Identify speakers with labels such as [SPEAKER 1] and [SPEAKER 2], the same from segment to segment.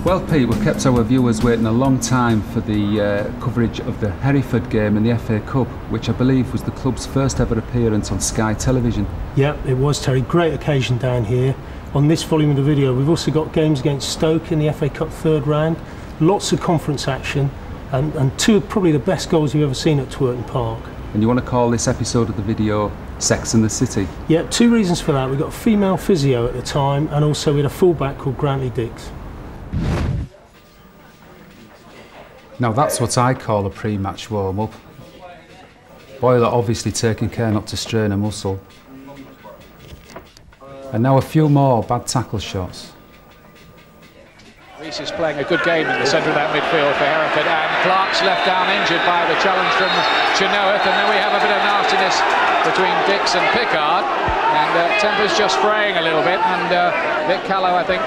[SPEAKER 1] Well, Pete, we've kept our viewers waiting a long time for the coverage of the Hereford game in the FA Cup, which I believe was the club's first ever appearance on Sky Television.
[SPEAKER 2] Yeah, it was, Terry. Great occasion down here. On this volume of the video, we've also got games against Stoke in the FA Cup third round, lots of conference action, and two of probably the best goals you've ever seen at Twerton Park.
[SPEAKER 1] And you want to call this episode of the video Sex and the City?
[SPEAKER 2] Yeah, two reasons for that. We got a female physio at the time, and also we had a fullback called Grantley Dix.
[SPEAKER 1] Now that's what I call a pre-match warm-up. Boiler obviously taking care not to strain a muscle. And now a few more bad tackle shots.
[SPEAKER 3] Reese is playing a good game in the centre of that midfield for Hereford, and Clark's left down injured by the challenge from Chenoweth, and then we have a bit of nastiness between Dix and Pickard, and temper's just fraying a little bit, and Vic Callow, I think,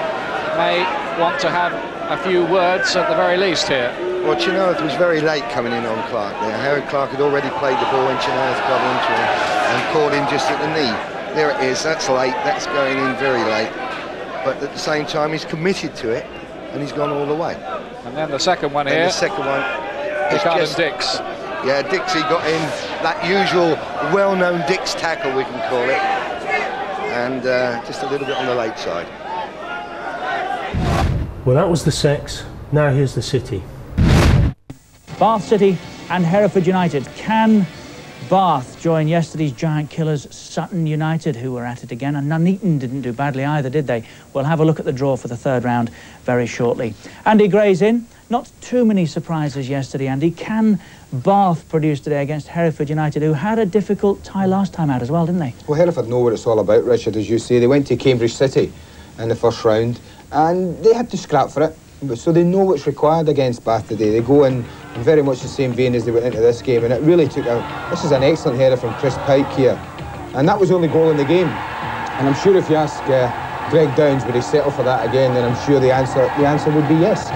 [SPEAKER 3] may want to have a few words at the very least here.
[SPEAKER 4] Well, Chenoweth was very late coming in on Clark there. Harry Clark had already played the ball when Chenoweth got into him and caught him just at the knee. There it is, that's late, that's going in very late. But at the same time, he's committed to it and he's gone all the way.
[SPEAKER 3] And then the second one here.
[SPEAKER 4] And the second one.
[SPEAKER 3] Pickard and Dix.
[SPEAKER 4] Yeah, Dixie got in that usual well-known Dix tackle, we can call it. And just a little bit on the late side.
[SPEAKER 2] Well, that was the sex. Now here's the city.
[SPEAKER 5] Bath City and Hereford United. Can Bath join yesterday's giant killers Sutton United, who were at it again? And Nuneaton didn't do badly either, did they? We'll have a look at the draw for the third round very shortly. Andy Gray's in. Not too many surprises yesterday, Andy. Can Bath produce today against Hereford United, who had a difficult tie last time out as well, didn't they?
[SPEAKER 6] Well, Hereford know what it's all about, Richard, as you say. They went to Cambridge City in the first round and they had to scrap for it. So they know what's required against Bath today. They go in very much the same vein as they went into this game, and it really took this is an excellent header from Chris Pike here, and that was the only goal in the game. And I'm sure if you ask Greg Downs would he settle for that again, then I'm sure the answer would be yes.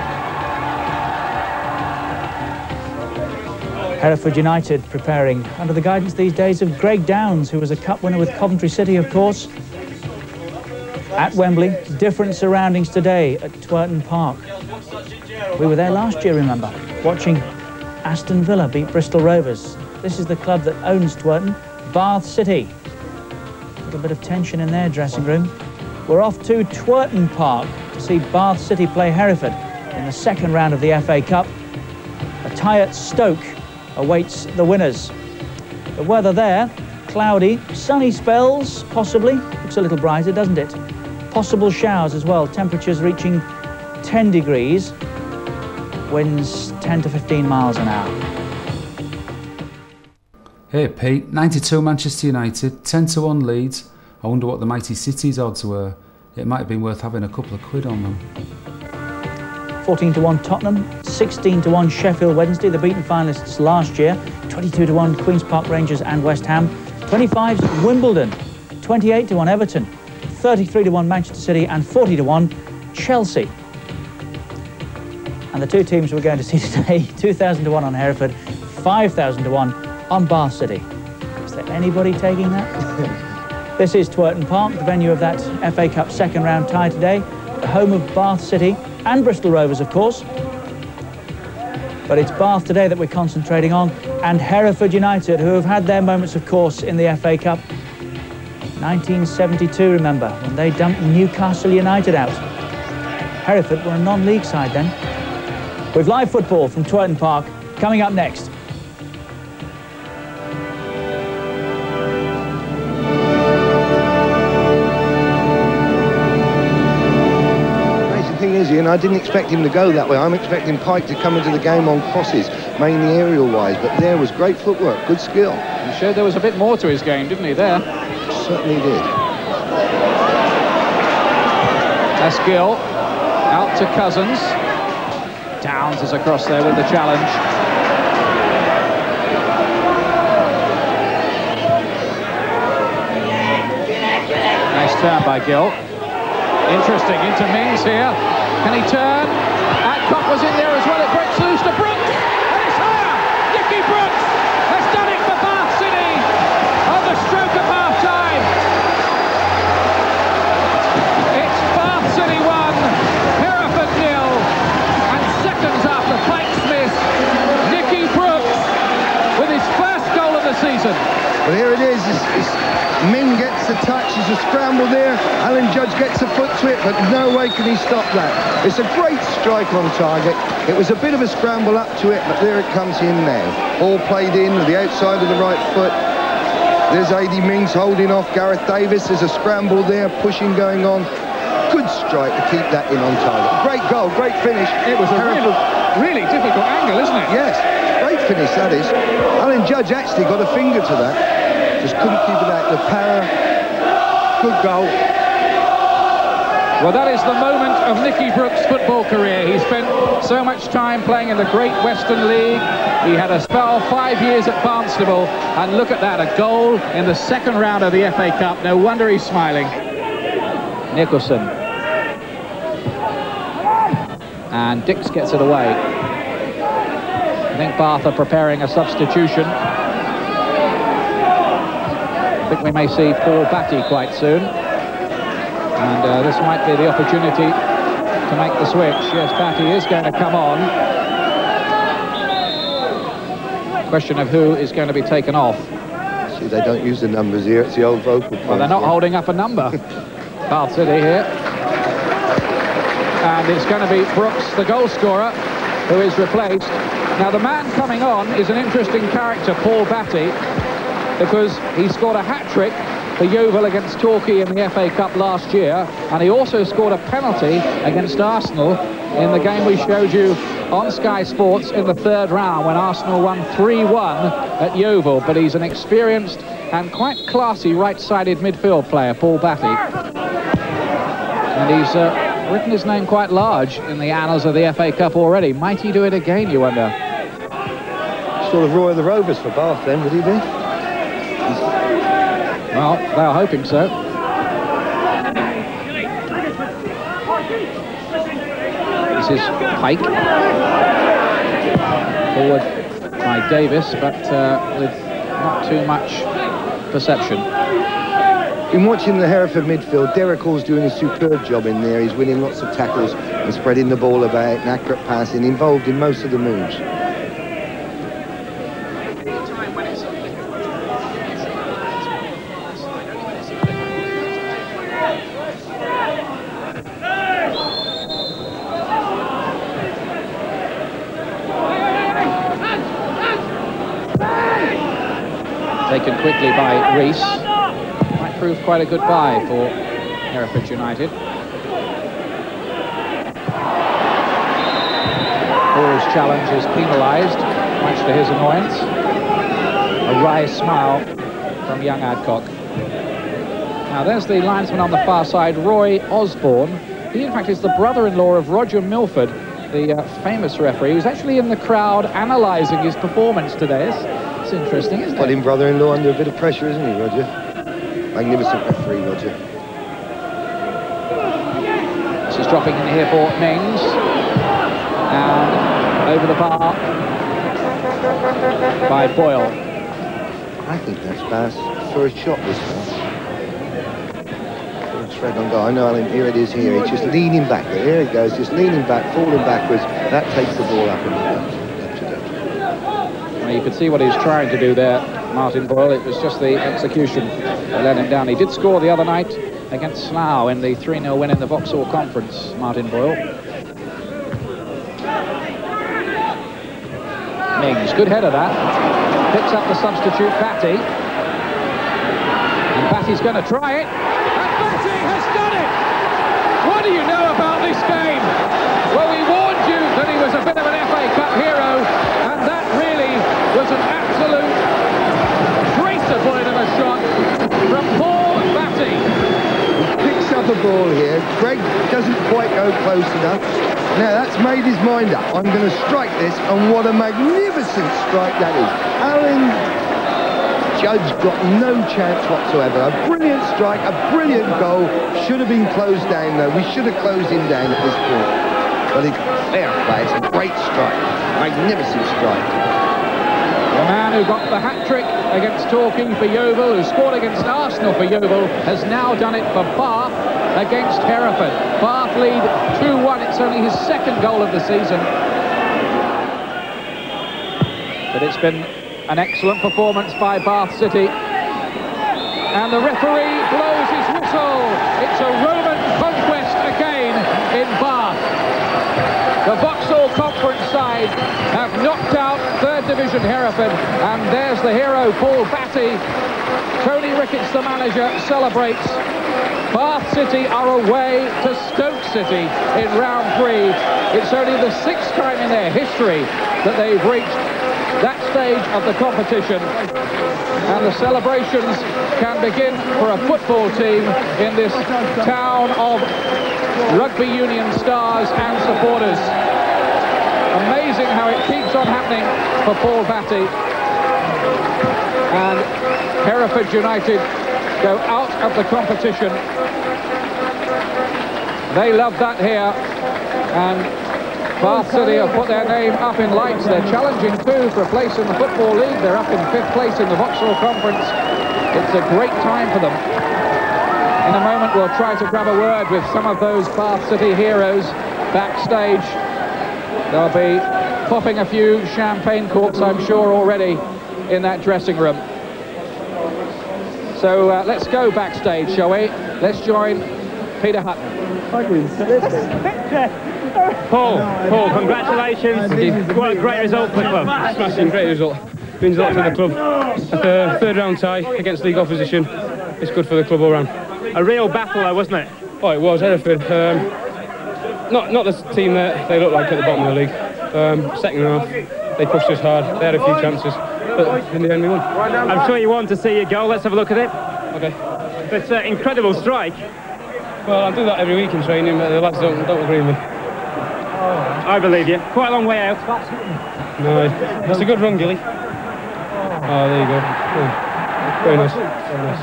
[SPEAKER 5] Hereford United preparing under the guidance these days of Greg Downs, who was a cup winner with Coventry City, of course. At Wembley, different surroundings today at Twerton Park. We were there last year, remember, watching Aston Villa beat Bristol Rovers. This is the club that owns Twerton, Bath City. A little bit of tension in their dressing room. We're off to Twerton Park to see Bath City play Hereford in the second round of the FA Cup. A tie at Stoke awaits the winners. The weather there, cloudy, sunny spells, possibly. Looks a little brighter, doesn't it? Possible showers as well, temperatures reaching 10 degrees, winds 10 to 15 miles an hour.
[SPEAKER 1] Hey Pete, 92 Manchester United, 10-1 Leeds. I wonder what the mighty City's odds were. It might have been worth having a couple of quid on them.
[SPEAKER 5] 14-1 Tottenham, 16-1 Sheffield Wednesday, the beaten finalists last year, 22-1 Queen's Park Rangers and West Ham, 25 Wimbledon, 28-1 Everton, 33-1 Manchester City and 40-1 Chelsea. And the two teams we're going to see today, 2,000-1 on Hereford, 5,000-1 on Bath City. Is there anybody taking that? This is Twerton Park, the venue of that FA Cup second round tie today, the home of Bath City and Bristol Rovers, of course. But it's Bath today that we're concentrating on, and Hereford United, who have had their moments, of course, in the FA Cup. 1972, remember, when they dumped Newcastle United out. Hereford were a non-league side then. With live football from Twerton Park coming up next.
[SPEAKER 4] And I didn't expect him to go that way. I'm expecting Pike to come into the game on crosses, mainly aerial-wise, but there was great footwork, good skill.
[SPEAKER 3] He showed there was a bit more to his game, didn't he, there?
[SPEAKER 4] Certainly did.
[SPEAKER 3] Eskil out to Cousins. Downs is across there with the challenge. Nice turn by Gill. Interesting into Mings here. Can he turn? Adcock was in there as well. It breaks loose to Brooks. And it's there! Nicky Brooks has done it for Bath City on the stroke of half-time. It's Bath City 1, Hereford 0.
[SPEAKER 4] a scramble there. Alan Judge gets a foot to it, but no way can he stop that. It's a great strike on target. It was a bit of a scramble up to it, but there it comes in now. Ball played in with the outside of the right foot. There's A.D. Mings holding off Gareth Davis. There's a scramble there, pushing going on. Good strike to keep that in on target. Great goal, great finish.
[SPEAKER 3] It was a really difficult angle, isn't it?
[SPEAKER 4] Yes, great finish that is. Alan Judge actually got a finger to that. Just couldn't keep it out. The power. Good goal.
[SPEAKER 3] Well, that is the moment of Nicky Brooks' football career. He spent so much time playing in the Great Western League. He had a spell 5 years at Barnstable, and look at that, a goal in the second round of the FA Cup. No wonder he's smiling. Nicholson. And Dix gets it away. I think Bath are preparing a substitution. I think we may see Paul Batty quite soon. And this might be the opportunity to make the switch. Yes, Batty is going to come on. Question of who is going to be taken off.
[SPEAKER 4] See, they don't use the numbers here. It's the old vocal point.
[SPEAKER 3] Well, they're not holding up a number. Bath City here. And it's going to be Brooks, the goal scorer, who is replaced. Now, the man coming on is an interesting character, Paul Batty, because he scored a hat-trick for Yeovil against Torquay in the FA Cup last year, and he also scored a penalty against Arsenal in the game we showed you on Sky Sports in the third round when Arsenal won 3-1 at Yeovil. But he's an experienced and quite classy right-sided midfield player, Paul Batty. And he's written his name quite large in the annals of the FA Cup already. Might he do it again, you wonder?
[SPEAKER 4] Sort of Roy of the Rovers for Bath then, would he be?
[SPEAKER 3] Well, they are hoping so. This is Pike. Forward by Davis, but with not too much perception.
[SPEAKER 4] In watching the Hereford midfield, Derek Hall's doing a superb job in there. He's winning lots of tackles and spreading the ball about, and accurate passing, involved in most of the moves.
[SPEAKER 3] Taken quickly by Rees. Might prove quite a good buy for Hereford United. Hall's challenge is penalised, much to his annoyance. A wry smile from young Adcock. Now there's the linesman on the far side, Roy Osborne. He in fact is the brother-in-law of Roger Milford, the famous referee, who's actually in the crowd analysing his performance today. It's interesting, isn't it?
[SPEAKER 4] Put him brother-in-law under a bit of pressure, isn't he, Roger? Magnificent referee, Roger.
[SPEAKER 3] This is dropping in here for Mings. And over the bar by Boyle.
[SPEAKER 4] I think that's Bath's first shot this time. Fred on goal. I know, Alan, here it is here. He's just leaning back there. Here he goes, just leaning back, falling backwards. That takes the ball up and down.
[SPEAKER 3] You could see what he was trying to do there, Martin Boyle. It was just the execution that let him down. He did score the other night against Slough in the 3-0 win in the Vauxhall Conference, Martin Boyle. Mings, good header that. Picks up the substitute, Batty. And Batty's going to try it. And Batty has done it! What do you know about this game? Well, we warned you that he was a bit of an FA Cup hero, and that really was an absolute tracer point of a shot from Paul Batty.
[SPEAKER 4] Picks up a ball here. Greg doesn't quite go close enough. Now that's made his mind up. I'm going to strike this, and what a magnificent strike that is. Alan Judge got no chance whatsoever. A brilliant strike, a brilliant goal. Should have been closed down though. We should have closed him down at this point. But it's fair play. It's a great strike. Magnificent strike.
[SPEAKER 3] The man who got the hat-trick against Torquay for Yeovil, who scored against Arsenal for Yeovil, has now done it for Bath against Hereford. Bath lead 2-1. It's only his second goal of the season. But it's been an excellent performance by Bath City. And the referee blows his whistle. a Roman conquest again in Bath. The Vauxhall Conference side have knocked out 3rd Division Hereford, and there's the hero, Paul Batty. Tony Ricketts, the manager, celebrates. Bath City are away to Stoke City in round 3. It's only the 6th time in their history that they've reached that stage of the competition. And the celebrations can begin for a football team in this town of rugby union stars and supporters. Amazing how it keeps on happening for Paul Batty. And Hereford United go out of the competition. They love that here. And Bath City have put their name up in lights. They're challenging too for a place in the Football League. They're up in 5th place in the Vauxhall Conference. It's a great time for them. In a moment we'll try to grab a word with some of those Bath City heroes backstage. They'll be popping a few champagne corks, I'm sure, already in that dressing room. So let's go backstage, shall we? Let's join Peter Hutton.
[SPEAKER 7] Paul, congratulations. What a great result for the club.
[SPEAKER 8] Smashing, great result. Means a lot to the club. At the 3rd round tie against league opposition. It's good for the club all round.
[SPEAKER 7] A real battle though, wasn't it?
[SPEAKER 8] Oh, it was, Hereford. Not the team that they look like at the bottom of the league. Second half, they pushed us hard. They had a few chances, but in the end we won.
[SPEAKER 7] I'm sure you want to see your goal. Let's have a look at it.
[SPEAKER 8] Okay.
[SPEAKER 7] It's an incredible strike.
[SPEAKER 8] Well, I do that every week in training, but the lads don't agree with me.
[SPEAKER 7] I believe you. Quite a long way out.
[SPEAKER 8] No, it's a good run, Gilly. Oh, there you go. Oh, very nice. Very nice.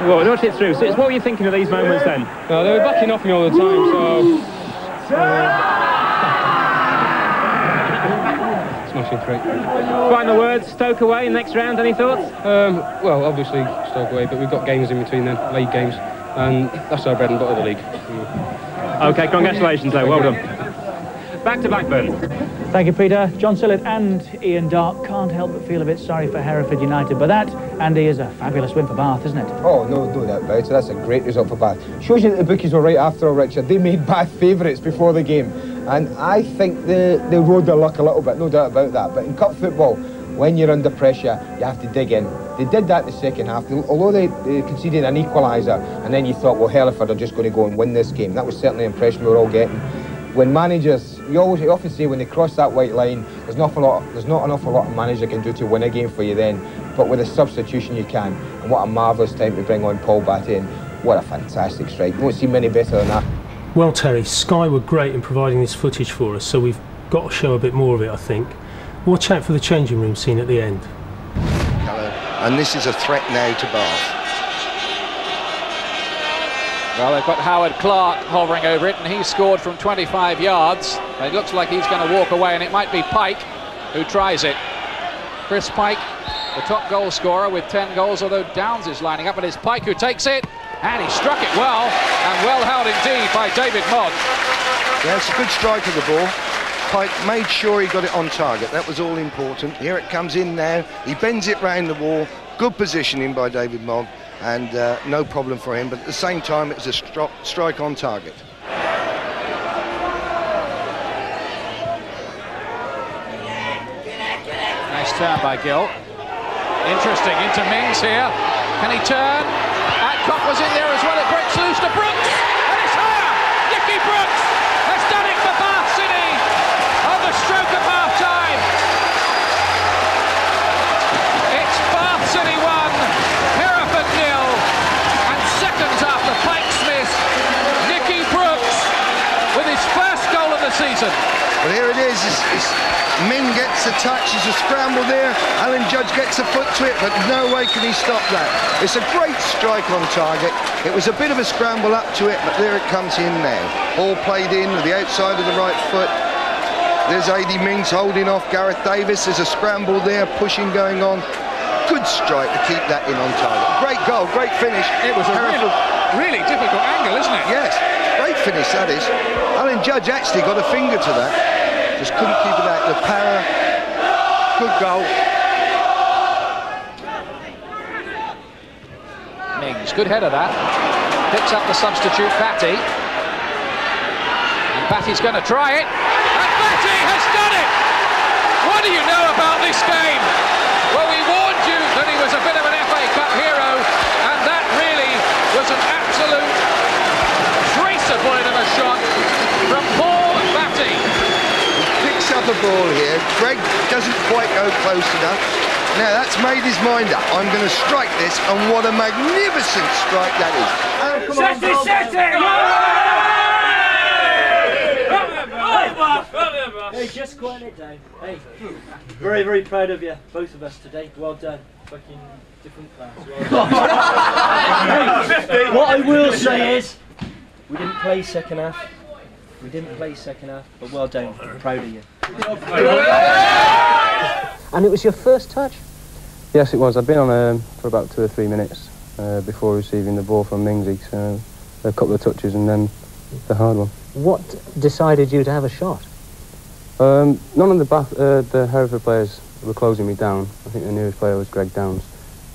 [SPEAKER 7] Well, watch it through. So what were you thinking of these moments then?
[SPEAKER 8] No, they were backing off me all the time, so... Smashing great.
[SPEAKER 7] Final words, Stoke away, next round, any thoughts?
[SPEAKER 8] Well, obviously Stoke away, but we've got games in between then, league games, and that's our bread and butter, the league.
[SPEAKER 7] OK, congratulations though, well done. Back to Blackburn.
[SPEAKER 5] Thank you, Peter. John Sillett and Ian Darke can't help but feel a bit sorry for Hereford United, but that, Andy, is a fabulous win for Bath, isn't it?
[SPEAKER 6] Oh, no doubt about it. That's a great result for Bath. Shows you that the bookies were right after all, Richard. They made Bath favourites before the game, and I think they rode their luck a little bit, no doubt about that. But in cup football, when you're under pressure, you have to dig in. They did that in the second half, although they conceded an equaliser, and then you thought, well, Hereford are just going to go and win this game. That was certainly the impression we were all getting. When managers, you often say when they cross that white line, there's not an awful lot a manager can do to win a game for you then, but with a substitution you can. And what a marvellous time to bring on Paul Batty, and what a fantastic strike. You won't see many better than that.
[SPEAKER 2] Well, Terry, Sky were great in providing this footage for us, so we've got to show a bit more of it, I think. Watch out for the changing room scene at the end.
[SPEAKER 4] And this is a threat now to Bath.
[SPEAKER 3] Well, they've got Howard Clark hovering over it, and he's scored from 25 yards. It looks like he's going to walk away, and it might be Pike who tries it. Chris Pike, the top goal scorer with 10 goals, although Downs is lining up, but it's Pike who takes it, and he struck it well, and well held indeed by David Modd.
[SPEAKER 4] Yeah, it's a good strike of the ball. Pike made sure he got it on target. That was all important. Here it comes in now. He bends it round the wall. Good positioning by David Modd, and no problem for him. But at the same time, it was a strike on target.
[SPEAKER 3] Nice turn by Gill. Interesting, into Mings here. Can he turn? Adcock was in there as well. It breaks loose to Brooks. And it's higher! Nicky Brooks has done it for Bath City on the stroke of half-time. It's Bath City 1, Hereford 0. And seconds after Pike Smith, Nicky Brooks with his first goal of the season.
[SPEAKER 4] Well, here it is. Ming gets a touch. There's a scramble there. Alan Judge gets a foot to it, but no way can he stop that. It's a great strike on target. It was a bit of a scramble up to it, but there it comes in now. Ball played in with the outside of the right foot. There's A.D. Mings holding off Gareth Davis. There's a scramble there, pushing going on. Good strike to keep that in on target. Great goal, great finish.
[SPEAKER 3] It was a really difficult angle, isn't it?
[SPEAKER 4] Yes, great finish that is. Alan Judge actually got a finger to that. Just couldn't keep it out. The power, good goal.
[SPEAKER 3] Mings, good header that. Picks up the substitute Batty. And Batty's going to try it. And Batty has done it! What do you know about this game? Well, we warned you that he was a bit of an FA Cup hero, and that really was an absolute traceable of a shot from Paul Batty.
[SPEAKER 4] He picks up a ball here. Greg doesn't quite go close enough. Now that's made his mind up. I'm going to strike this, and what a magnificent strike that is.
[SPEAKER 9] Hey, just quiet it down. Hey, very, very proud of you, both of us today. Well done. Fucking different class. Well done. Hey, what I will say is, we didn't play second half. We didn't play second half, but well done. I'm proud of you.
[SPEAKER 5] And it was your first touch?
[SPEAKER 10] Yes, it was. I've been on for about 2 or 3 minutes before receiving the ball from Mingsy, so a couple of touches and then the hard one.
[SPEAKER 5] What decided you to have a shot?
[SPEAKER 10] None of the Hereford players were closing me down. I think the nearest player was Greg Downs,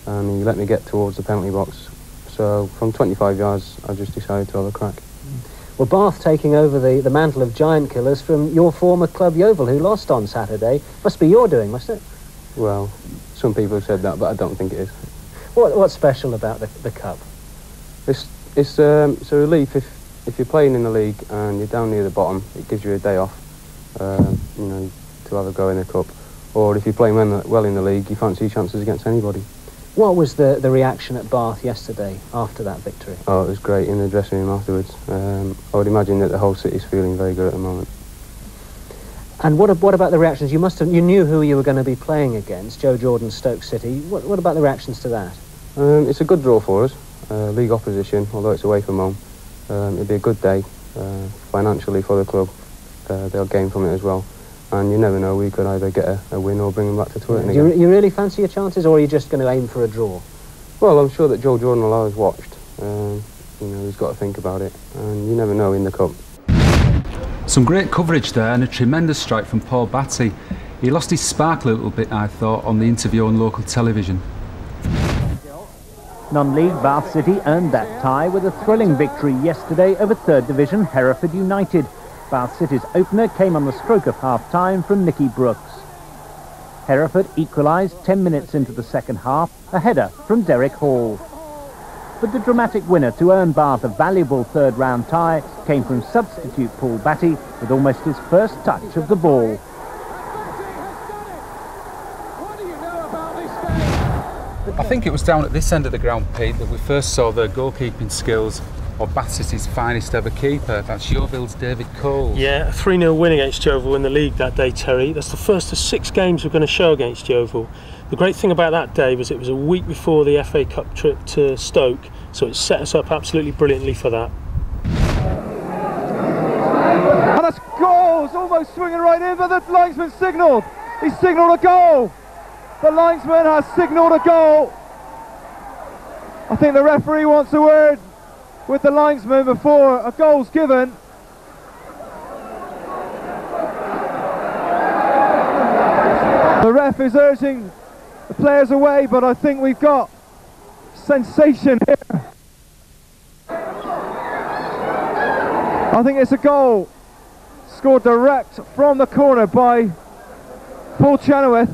[SPEAKER 10] and he let me get towards the penalty box. So from 25 yards, I just decided to have a crack.
[SPEAKER 5] Well, Bath taking over the mantle of giant killers from your former club Yeovil, who lost on Saturday. Must be your doing, must it?
[SPEAKER 10] Well, some people have said that, but I don't think it is.
[SPEAKER 5] What's special about the cup?
[SPEAKER 10] It's a relief if you're playing in the league and you're down near the bottom. It gives you a day off, you know, to have a go in the cup. Or if you're playing well in the league, you fancy your chances against anybody.
[SPEAKER 5] What was the reaction at Bath yesterday after that victory?
[SPEAKER 10] Oh, it was great in the dressing room afterwards. I would imagine that the whole city's feeling very good at the moment.
[SPEAKER 5] And what about the reactions? You knew who you were going to be playing against, Joe Jordan's Stoke City. What about the reactions to that?
[SPEAKER 10] It's a good draw for us, league opposition, although it's away from home. It'd be a good day financially for the club. They'll gain from it as well. And you never know, we could either get a win or bring them back to Twitter again.
[SPEAKER 5] You really fancy your chances, or are you just going to aim for a draw?
[SPEAKER 10] Well, I'm sure that Joe Jordan will always watched. You know, he's got to think about it, and you never know in the cup.
[SPEAKER 1] Some great coverage there and a tremendous strike from Paul Batty. He lost his spark a little bit, I thought, on the interview on local television.
[SPEAKER 11] Non-league Bath City earned that tie with a thrilling victory yesterday over 3rd Division Hereford United. Bath City's opener came on the stroke of half-time from Nicky Brooks. Hereford equalised 10 minutes into the second half, a header from Derek Hall. But the dramatic winner to earn Bath a valuable third-round tie came from substitute Paul Batty with almost his first touch of the ball.
[SPEAKER 1] I think it was down at this end of the ground, Pete, that we first saw the goalkeeping skills of Bath City's finest ever keeper. That's Yeovil's David Cole.
[SPEAKER 2] Yeah, a 3-0 win against Yeovil in the league that day, Terry. That's the first of 6 games we're going to show against Yeovil. The great thing about that day was it was a week before the FA Cup trip to Stoke, so it set us up absolutely brilliantly for that.
[SPEAKER 12] And that's goals, almost swinging right in, but the linesman signalled. He signalled a goal. The linesman has signalled a goal. I think the referee wants a word with the linesman before a goal's given. The ref is urging the players away, but I think we've got sensation here. I think it's a goal scored direct from the corner by Paul Chenoweth.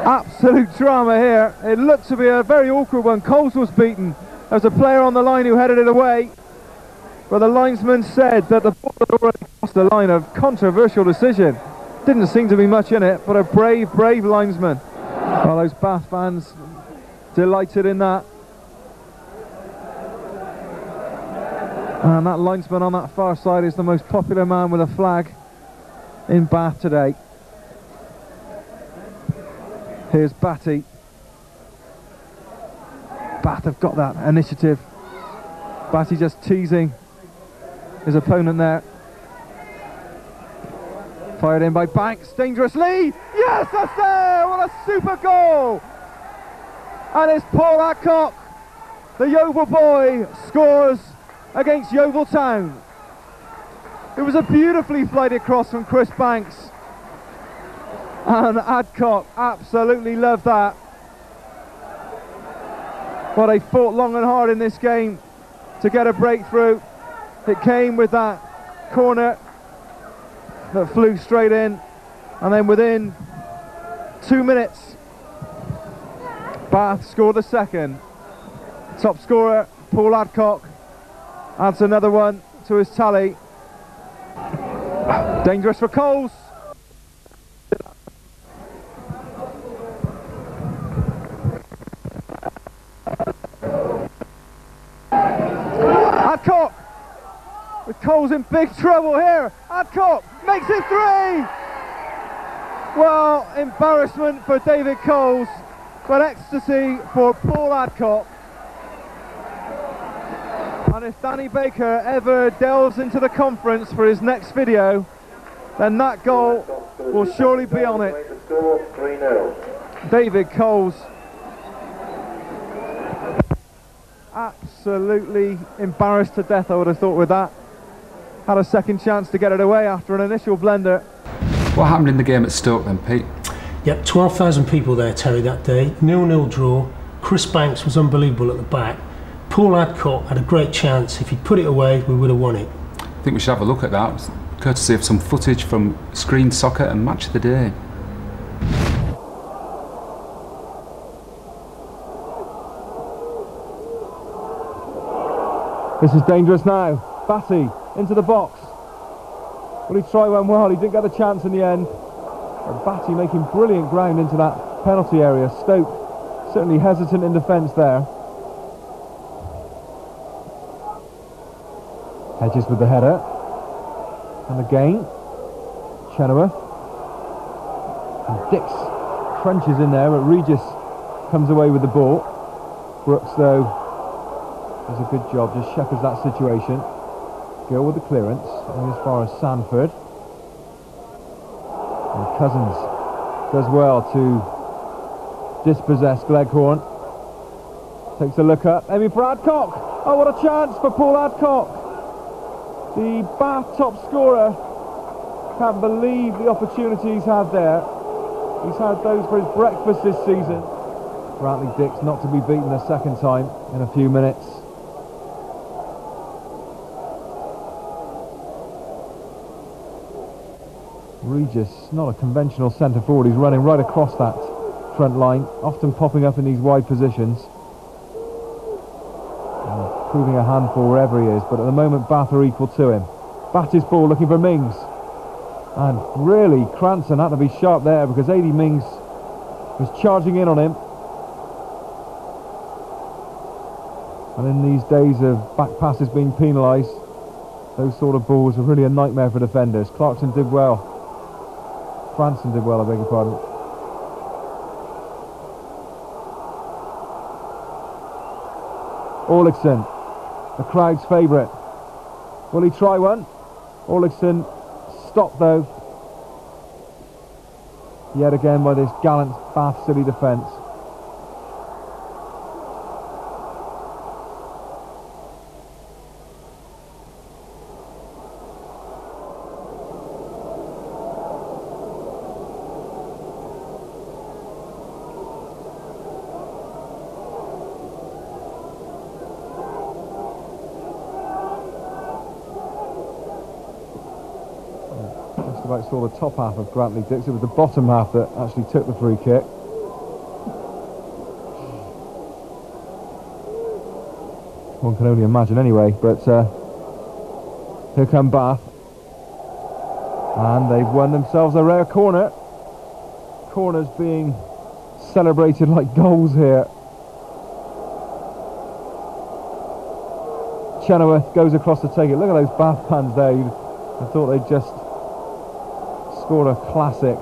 [SPEAKER 12] Absolute drama here. It looked to be a very awkward one. Coles was beaten. There was a player on the line who headed it away, but the linesman said that the ball had already crossed the line. A controversial decision. Didn't seem to be much in it, but a brave linesman. Well, those Bath fans delighted in that. And that linesman on that far side is the most popular man with a flag in Bath today. Here's Batty. Bath have got that initiative. Batty just teasing his opponent there. Fired in by Banks, dangerously. Yes, that's there! What a super goal! And it's Paul Adcock, the Yeovil boy, scores against Yeovil Town. It was a beautifully flighted cross from Chris Banks. And Adcock absolutely loved that. Well, they fought long and hard in this game to get a breakthrough. It came with that corner that flew straight in, and then within 2 minutes, Bath scored the second. Top scorer, Paul Adcock, adds another one to his tally. Dangerous for Coles. Adcock, with Coles in big trouble here. Adcock makes it 3! Well, embarrassment for David Coles, but ecstasy for Paul Adcock. And if Danny Baker ever delves into the conference for his next video, then that goal will surely be on it. David Coles, absolutely embarrassed to death, I would have thought, with that. Had a second chance to get it away after an initial blender.
[SPEAKER 1] What happened in the game at Stoke then, Pete?
[SPEAKER 2] Yep, 12,000 people there, Terry, that day. 0-0 draw. Chris Banks was unbelievable at the back. Paul Adcock had a great chance. If he'd put it away, we would have won it.
[SPEAKER 1] I think we should have a look at that, courtesy of some footage from Screen Soccer and Match of the Day.
[SPEAKER 12] This is dangerous now. Batty into the box. Well, he tried one well, he didn't get the chance in the end. But Batty making brilliant ground into that penalty area. Stoke certainly hesitant in defence there. Hedges with the header. And again, Chenoweth. And Dix crunches in there, but Regis comes away with the ball. Brooks, though, does a good job, just shepherds that situation. Gill with the clearance, only as far as Sanford. And Cousins does well to dispossess Gleghorn. Takes a look up, aiming for Adcock. Oh, what a chance for Paul Adcock. The Bath top scorer. Can't believe the opportunity he's had there. He's had those for his breakfast this season. Brantley Dix not to be beaten a second time in a few minutes. Regis, not a conventional centre forward, he's running right across that front line, often popping up in these wide positions. And proving a handful wherever he is, but at the moment Bath are equal to him. Batty's ball looking for Mings. And really, Cranston had to be sharp there because A.D. Mings was charging in on him. And in these days of back passes being penalised, those sort of balls are really a nightmare for defenders. Clarkson did well. Cranston did well, I beg your pardon. Orlickson, the crowd's favourite. Will he try one? Orlickson stopped though. Yet again by this gallant Bath City defence. About saw the top half of Brantley Dix. It was the bottom half that actually took the free kick. One can only imagine anyway, but here come Bath. And they've won themselves a rare corner. Corners being celebrated like goals here. Chenoweth goes across to take it. Look at those Bath fans there. I thought they'd just scored a classic.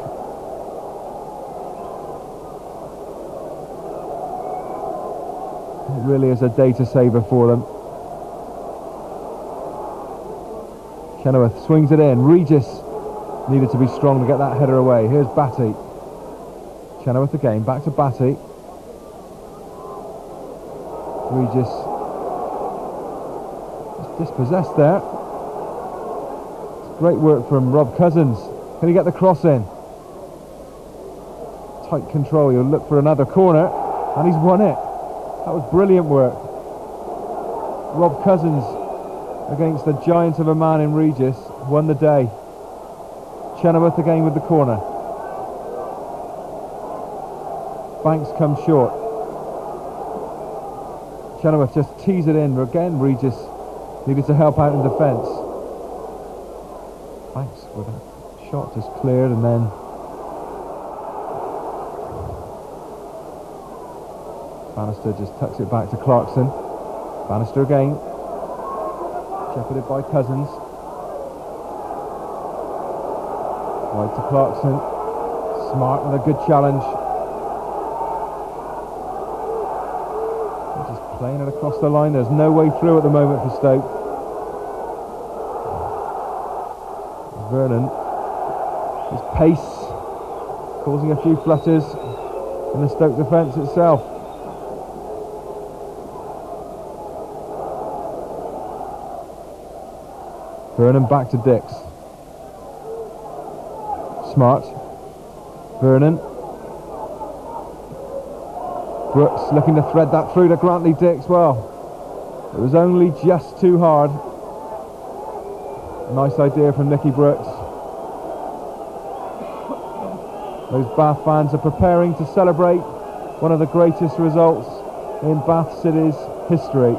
[SPEAKER 12] It really is a data saver for them. Chenoweth swings it in. Regis needed to be strong to get that header away. Here's Batty. Chenoweth again, back to Batty. Regis just dispossessed there. It's great work from Rob Cousins. Can he get the cross in? Tight control, he'll look for another corner, and he's won it. That was brilliant work. Rob Cousins, against the giant of a man in Regis, won the day. Chenoweth again with the corner. Banks comes short. Chenoweth just tees it in. Again, Regis needed to help out in defence. Banks with a shot just cleared, and then Bannister just tucks it back to Clarkson. Bannister again. Shepherded by Cousins. Wide to Clarkson. Smart with a good challenge. They're just playing it across the line. There's no way through at the moment for Stoke. Vernon. His pace causing a few flutters in the Stoke defence itself. Vernon back to Dix. Smart. Vernon. Brooks looking to thread that through to Grantley Dix. Well, it was only just too hard. Nice idea from Nicky Brooks. Those Bath fans are preparing to celebrate one of the greatest results in Bath City's history.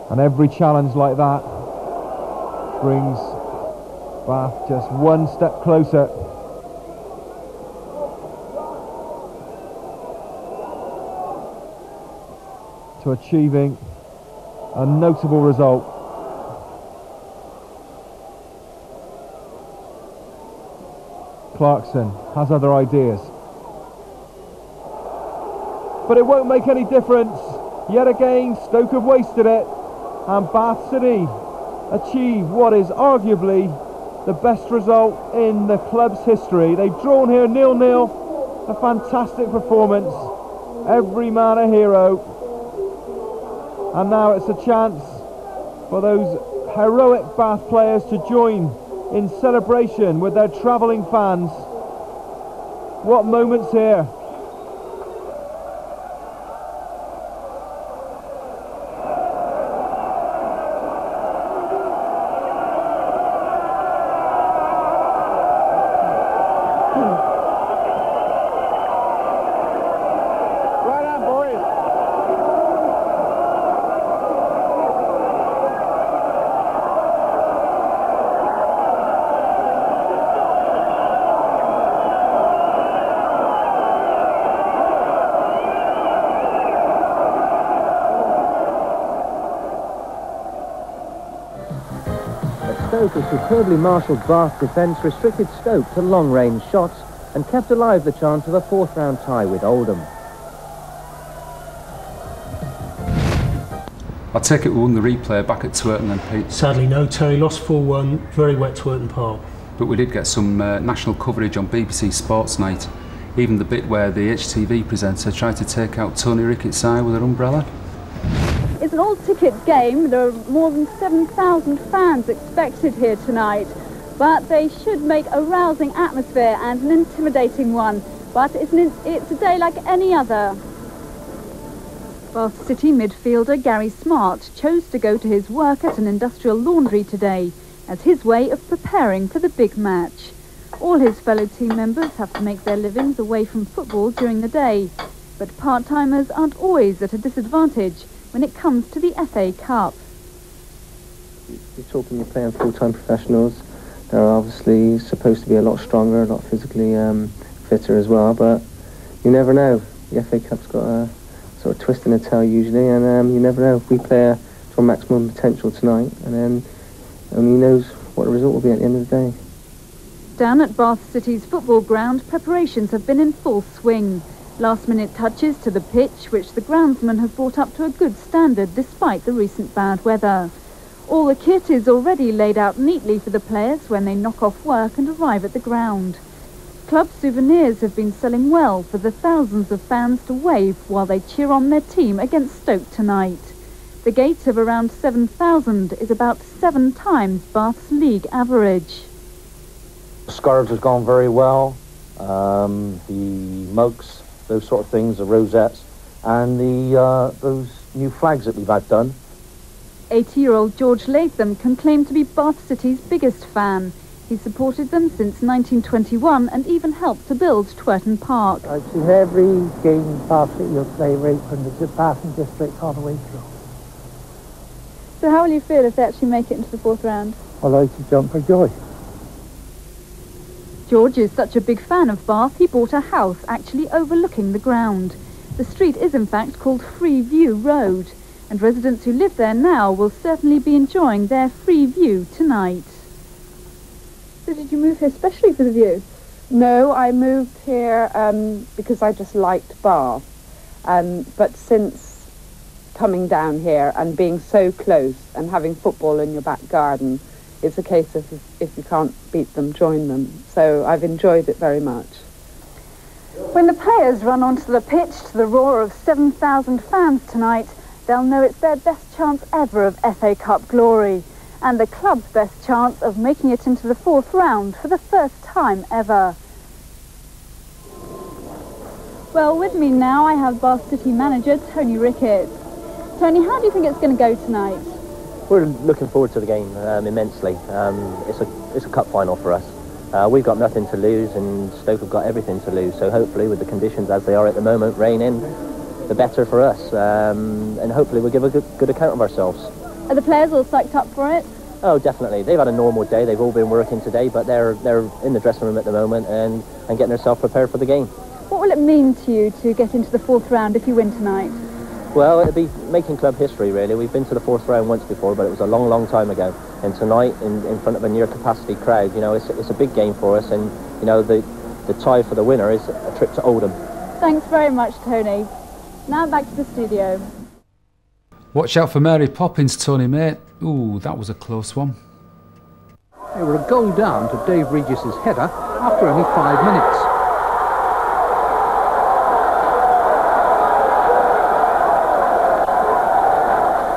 [SPEAKER 12] And every challenge like that brings Bath just one step closer to achieving a notable result. Clarkson has other ideas, but it won't make any difference. Yet again, Stoke have wasted it, and Bath City achieve what is arguably the best result in the club's history. They've drawn here 0-0, a fantastic performance, every man a hero, and now it's a chance for those heroic Bath players to join in celebration with their travelling fans. What moments here.
[SPEAKER 11] Stoke, a superbly marshalled Bath defence restricted Stoke to long-range shots and kept alive the chance of a fourth-round tie with Oldham.
[SPEAKER 1] I take it we won the replay back at Twerton then, Pete?
[SPEAKER 2] Sadly no, Terry, lost 4-1, very wet Twerton Park.
[SPEAKER 1] But we did get some national coverage on BBC Sports Night, even the bit where the HTV presenter tried to take out Tony Rickett's eye with her umbrella.
[SPEAKER 13] It's an all-ticket game. There are more than 7,000 fans expected here tonight, but they should make a rousing atmosphere and an intimidating one. But it's a day like any other. Bath City midfielder Gary Smart chose to go to his work at an industrial laundry today as his way of preparing for the big match. All his fellow team members have to make their livings away from football during the day, but part-timers aren't always at a disadvantage when it comes to the FA Cup.
[SPEAKER 10] You're talking, you're playing full-time professionals. They're obviously supposed to be a lot stronger, a lot physically fitter as well, but you never know. The FA Cup's got a sort of twist in the tail usually, and you never know. If we play to our maximum potential tonight, and then only knows what the result will be at the end of the day.
[SPEAKER 13] Down at Bath City's football ground, preparations have been in full swing. Last-minute touches to the pitch, which the groundsman have brought up to a good standard despite the recent bad weather. All the kit is already laid out neatly for the players when they knock off work and arrive at the ground. Club souvenirs have been selling well for the thousands of fans to wave while they cheer on their team against Stoke tonight. The gate of around 7,000 is about 7 times Bath's league average.
[SPEAKER 14] The scarves has gone very well. The mugs, those sort of things, the rosettes, and those new flags that we've had done.
[SPEAKER 13] 80-year-old George Latham can claim to be Bath City's biggest fan. He supported them since 1921 and even helped to build Twerton Park.
[SPEAKER 15] I've seen every game Bath City will play right from the Bath and District all the way through.
[SPEAKER 13] So how will you feel if they actually make it into the 4th round?
[SPEAKER 15] I'd like to jump for joy.
[SPEAKER 13] George is such a big fan of Bath, he bought a house actually overlooking the ground. The street is in fact called Free View Road, and residents who live there now will certainly be enjoying their free view tonight. So did you move here especially for the view?
[SPEAKER 16] No, I moved here because I just liked Bath. But since coming down here and being so close and having football in your back garden, it's a case of if you can't beat them, join them. So I've enjoyed it very much.
[SPEAKER 13] When the players run onto the pitch to the roar of 7,000 fans tonight, they'll know it's their best chance ever of FA Cup glory, and the club's best chance of making it into the 4th round for the first time ever. Well, with me now I have Bath City manager Tony Ricketts. Tony, how do you think it's going to go tonight?
[SPEAKER 14] We're looking forward to the game immensely. It's a cup final for us. We've got nothing to lose, and Stoke have got everything to lose. So hopefully, with the conditions as they are at the moment, rain in, the better for us. And hopefully, we'll give a good account of ourselves.
[SPEAKER 13] Are the players all psyched up for it?
[SPEAKER 14] Oh, definitely. They've had a normal day. They've all been working today, but they're in the dressing room at the moment and getting themselves prepared for the game.
[SPEAKER 13] What will it mean to you to get into the 4th round if you win tonight?
[SPEAKER 14] Well, it'll be making club history, really. We've been to the 4th round once before, but it was a long, long time ago. And tonight, in front of a near-capacity crowd, you know, it's a big game for us. And, you know, the tie for the winner is a trip to Oldham.
[SPEAKER 13] Thanks very much, Tony. Now back to the studio.
[SPEAKER 1] Watch out for Mary Poppins, Tony, mate. Ooh, that was a close one.
[SPEAKER 17] They were a goal down to Dave Regis's header after only 5 minutes.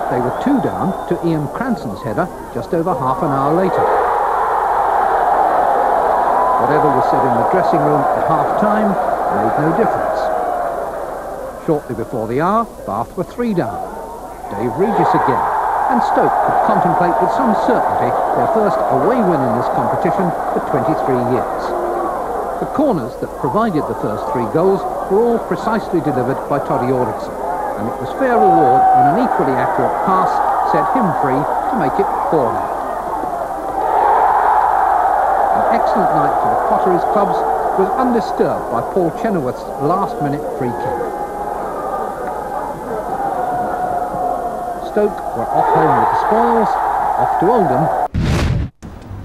[SPEAKER 17] They were 2 down to Ian Cranson's header just over half an hour later. Whatever was said in the dressing room at half-time made no difference. Shortly before the hour, Bath were 3 down. Dave Regis again, and Stoke could contemplate with some certainty their first away win in this competition for 23 years. The corners that provided the first 3 goals were all precisely delivered by Toddy Audison, and it was fair reward when an equally accurate pass set him free to make it 4 now. An excellent night for the Potteries clubs was undisturbed by Paul Chenoweth's last-minute free kick. Stoke were off home with the spoils, off to Oldham.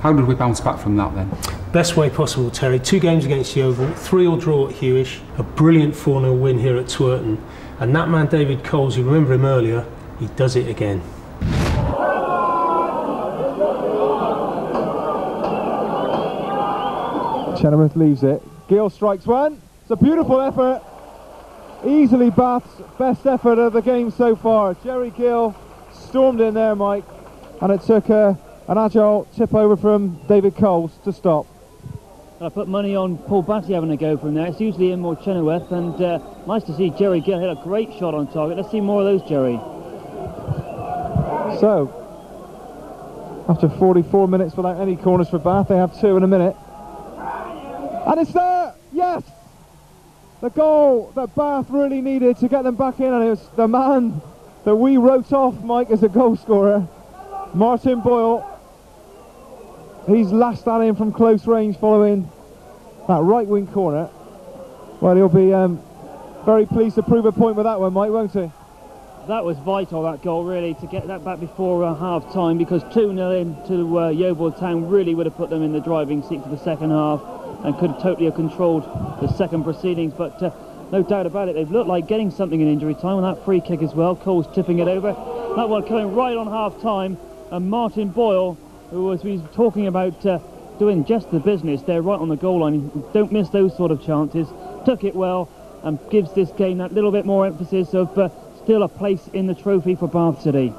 [SPEAKER 1] How did we bounce back from that then?
[SPEAKER 2] Best way possible, Terry. 2 games against the Oval, 3-3 draw at Hewish, a brilliant 4-0 win here at Twerton, and that man David Coles, you remember him earlier, he does it again.
[SPEAKER 12] Chenoweth leaves it. Gill strikes one. It's a beautiful effort. Easily Bath's best effort of the game so far. Jerry Gill stormed in there, Mike, and it took an agile tip over from David Coles to stop.
[SPEAKER 5] I put money on Paul Batty having a go from there. It's usually in more Chenoweth, and nice to see Jerry Gill hit a great shot on target. Let's see more of those, Jerry.
[SPEAKER 12] So, after 44 minutes without any corners for Bath, they have 2 in a minute. And it's there! Yes! The goal that Bath really needed to get them back in, and it was the man that we wrote off, Mike, as a goal scorer, Martin Boyle. He's lashed that in from close range following that right wing corner. Well, he'll be very pleased to prove a point with that one, Mike, won't he?
[SPEAKER 5] That was vital, that goal, really, to get that back before half-time, because 2-0 into Yeovil Town really would have put them in the driving seat for the second half and could totally have controlled the second proceedings. But no doubt about it, they've looked like getting something in injury time, and that free kick as well. Cole's tipping it over. That one coming right on half-time, and Martin Boyle, who was talking about doing just the business there right on the goal line. Don't miss those sort of chances. Took it well and gives this game that little bit more emphasis of still a place in the trophy for Bath City.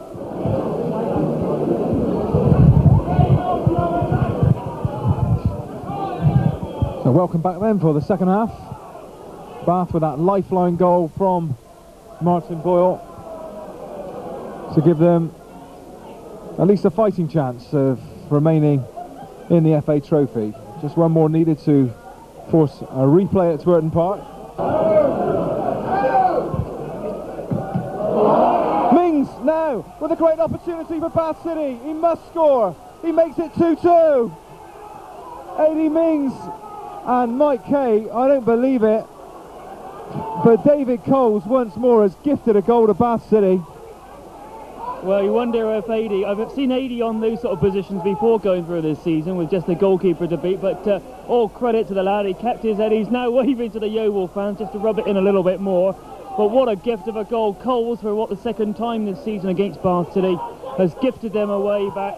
[SPEAKER 12] So welcome back then for the second half. Bath with that lifeline goal from Martin Boyle to give them at least a fighting chance of remaining in the FA Trophy. Just one more needed to force a replay at Twerton Park. Mings now with a great opportunity for Bath City. He must score. He makes it 2-2. AD Mings and Mike Kay, I don't believe it, but David Coles once more has gifted a goal to Bath City.
[SPEAKER 18] Well, you wonder if I've seen AD on those sort of positions before going through this season with just the goalkeeper to beat, but all credit to the lad. He kept his head. He's now waving to the Yeovil fans just to rub it in a little bit more. But what a gift of a goal. Coles, for the second time this season against Bath City, has gifted them a way back.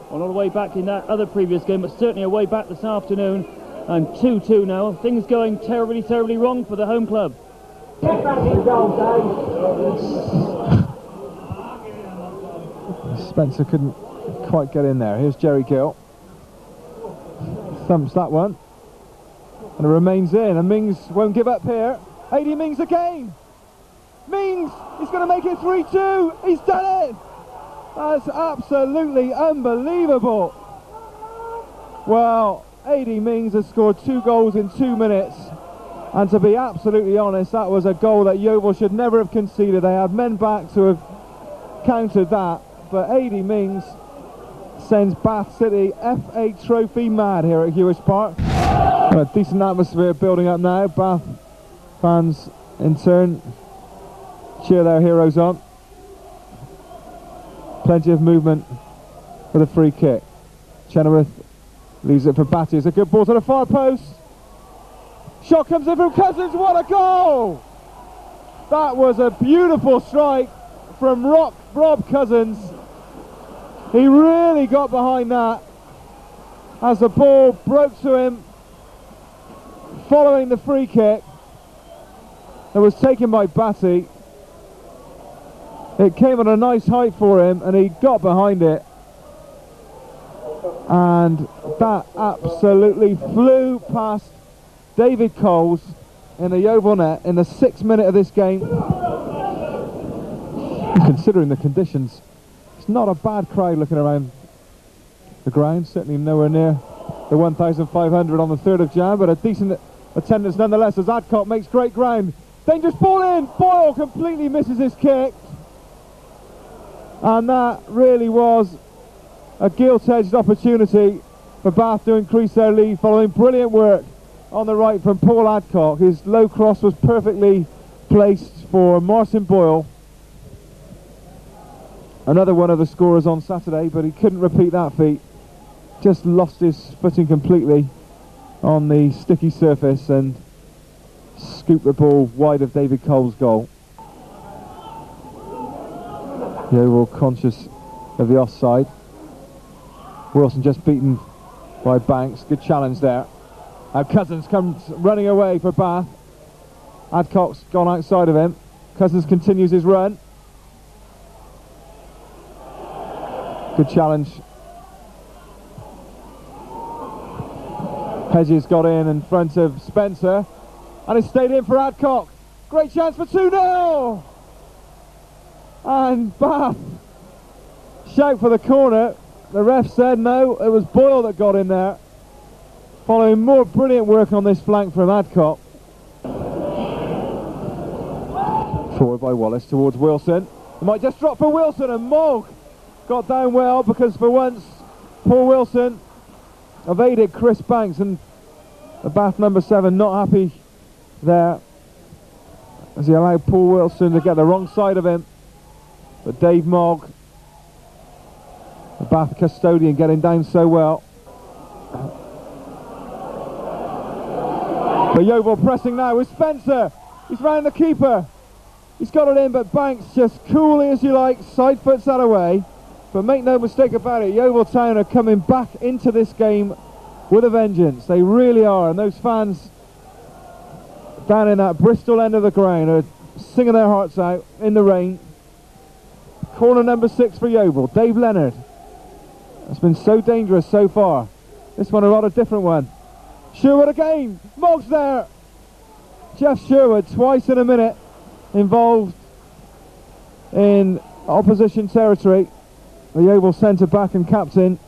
[SPEAKER 18] Well, not a way back in that other previous game, but certainly a way back this afternoon. And 2-2 now. Things going terribly, terribly wrong for the home club.
[SPEAKER 12] Spencer couldn't quite get in there. Here's Jerry Gill. Thumps that one. And it remains in. And Mings won't give up here. AD Mings again. Mings! He's going to make it 3-2. He's done it! That's absolutely unbelievable. Well, AD Mings has scored 2 goals in 2 minutes. And to be absolutely honest, that was a goal that Yeovil should never have conceded. They had men back to have countered that. But AD Mings sends Bath City FA Trophy mad here at Hewish Park. A decent atmosphere building up now. Bath fans in turn cheer their heroes on. Plenty of movement for the free kick. Chenoweth leaves it for Batty. It's a good ball to the far post. Shot comes in from Cousins. What a goal! That was a beautiful strike from Rob Cousins. He really got behind that as the ball broke to him following the free kick that was taken by Batty. It came at a nice height for him and he got behind it, and that absolutely flew past David Coles in the Yeovil net in the 6th minute of this game. Considering the conditions, it's not a bad crowd looking around the ground, certainly nowhere near the 1,500 on the 3rd of Jan, but a decent attendance nonetheless as Adcock makes great ground. Dangerous ball in, Boyle completely misses his kick, and that really was a gilt-edged opportunity for Bath to increase their lead following brilliant work on the right from Paul Adcock. His low cross was perfectly placed for Martin Boyle, another one of the scorers on Saturday, but he couldn't repeat that feat. Just lost his footing completely on the sticky surface and scooped the ball wide of David Cole's goal. Yeovil conscious of the offside. Wilson just beaten by Banks. Good challenge there. Now Cousins comes running away for Bath. Adcock's gone outside of him. Cousins continues his run. Good challenge. Hedges got in front of Spencer, and it stayed in for Adcock. Great chance for 2-0! And Bath shout for the corner. The ref said no, it was Boyle that got in there, following more brilliant work on this flank from Adcock. Forward by Wallace towards Wilson. It might just drop for Wilson, and Mogg got down well, because for once Paul Wilson evaded Chris Banks, and the Bath number 7 not happy there as he allowed Paul Wilson to get the wrong side of him. But Dave Mogg, the Bath custodian, getting down so well. But Yeovil pressing now with Spencer. He's round the keeper. He's got it in, but Banks just coolly as you like side foots that away. But make no mistake about it, Yeovil Town are coming back into this game with a vengeance. They really are, and those fans down in that Bristol end of the ground are singing their hearts out in the rain. Corner number 6 for Yeovil, Dave Leonard. That's been so dangerous so far. This one a rather different one. Sherwood again, Moggs there. Jeff Sherwood, twice in a minute, involved in opposition territory. The Yeovil centre back and captain,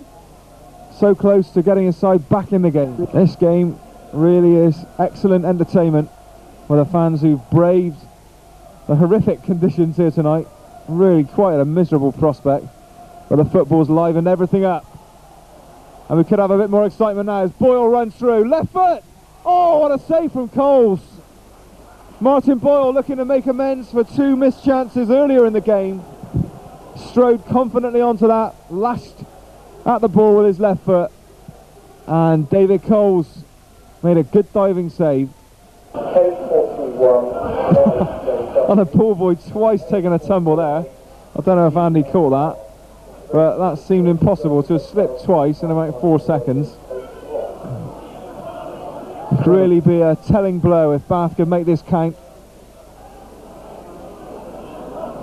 [SPEAKER 12] so close to getting his side back in the game. This game really is excellent entertainment for the fans who've braved the horrific conditions here tonight. Really quite a miserable prospect, but the football's livened everything up. And we could have a bit more excitement now as Boyle runs through. Left foot! Oh, what a save from Coles. Martin Boyle looking to make amends for 2 missed chances earlier in the game. Strode confidently onto that, lashed at the ball with his left foot. And David Coles made a good diving save. On a poor boy twice taking a tumble there. I don't know if Andy caught that, but that seemed impossible to have slipped twice in about 4 seconds. Could really be a telling blow if Bath could make this count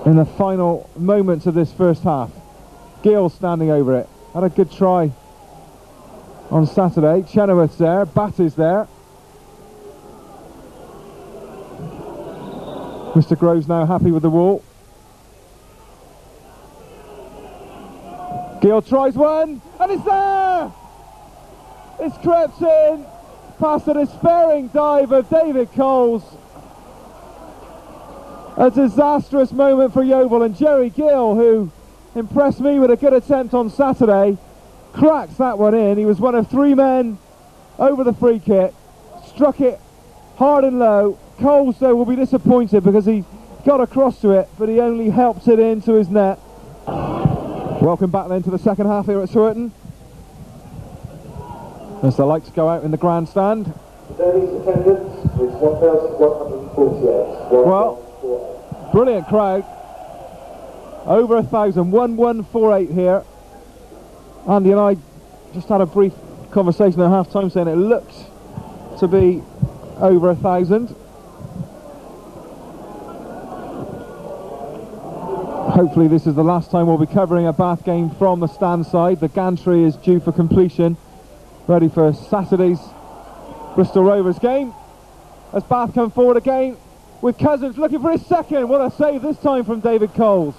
[SPEAKER 12] in the final moments of this first half. Gill standing over it. Had a good try on Saturday. Chenoweth's there, Batty's there. Mr. Grove's now happy with the wall. Gill tries one, and it's there! It's crept in, past a despairing dive of David Coles. A disastrous moment for Yeovil, and Jerry Gill, who impressed me with a good attempt on Saturday, cracks that one in. He was one of 3 men over the free kick, struck it hard and low. Coles, though, will be disappointed because he got across to it, but he only helped it into his net. Welcome back then to the second half here at Swerton, as the lights go out in the grandstand.
[SPEAKER 19] Today's attendance is 1,148.
[SPEAKER 12] Well, brilliant crowd. Over 1,000, 1148 here. Andy and I just had a brief conversation at half time saying it looked to be over 1,000. Hopefully this is the last time we'll be covering a Bath game from the stand side. The gantry is due for completion, ready for Saturday's Bristol Rovers game. As Bath come forward again with Cousins looking for his second. What a save this time from David Coles.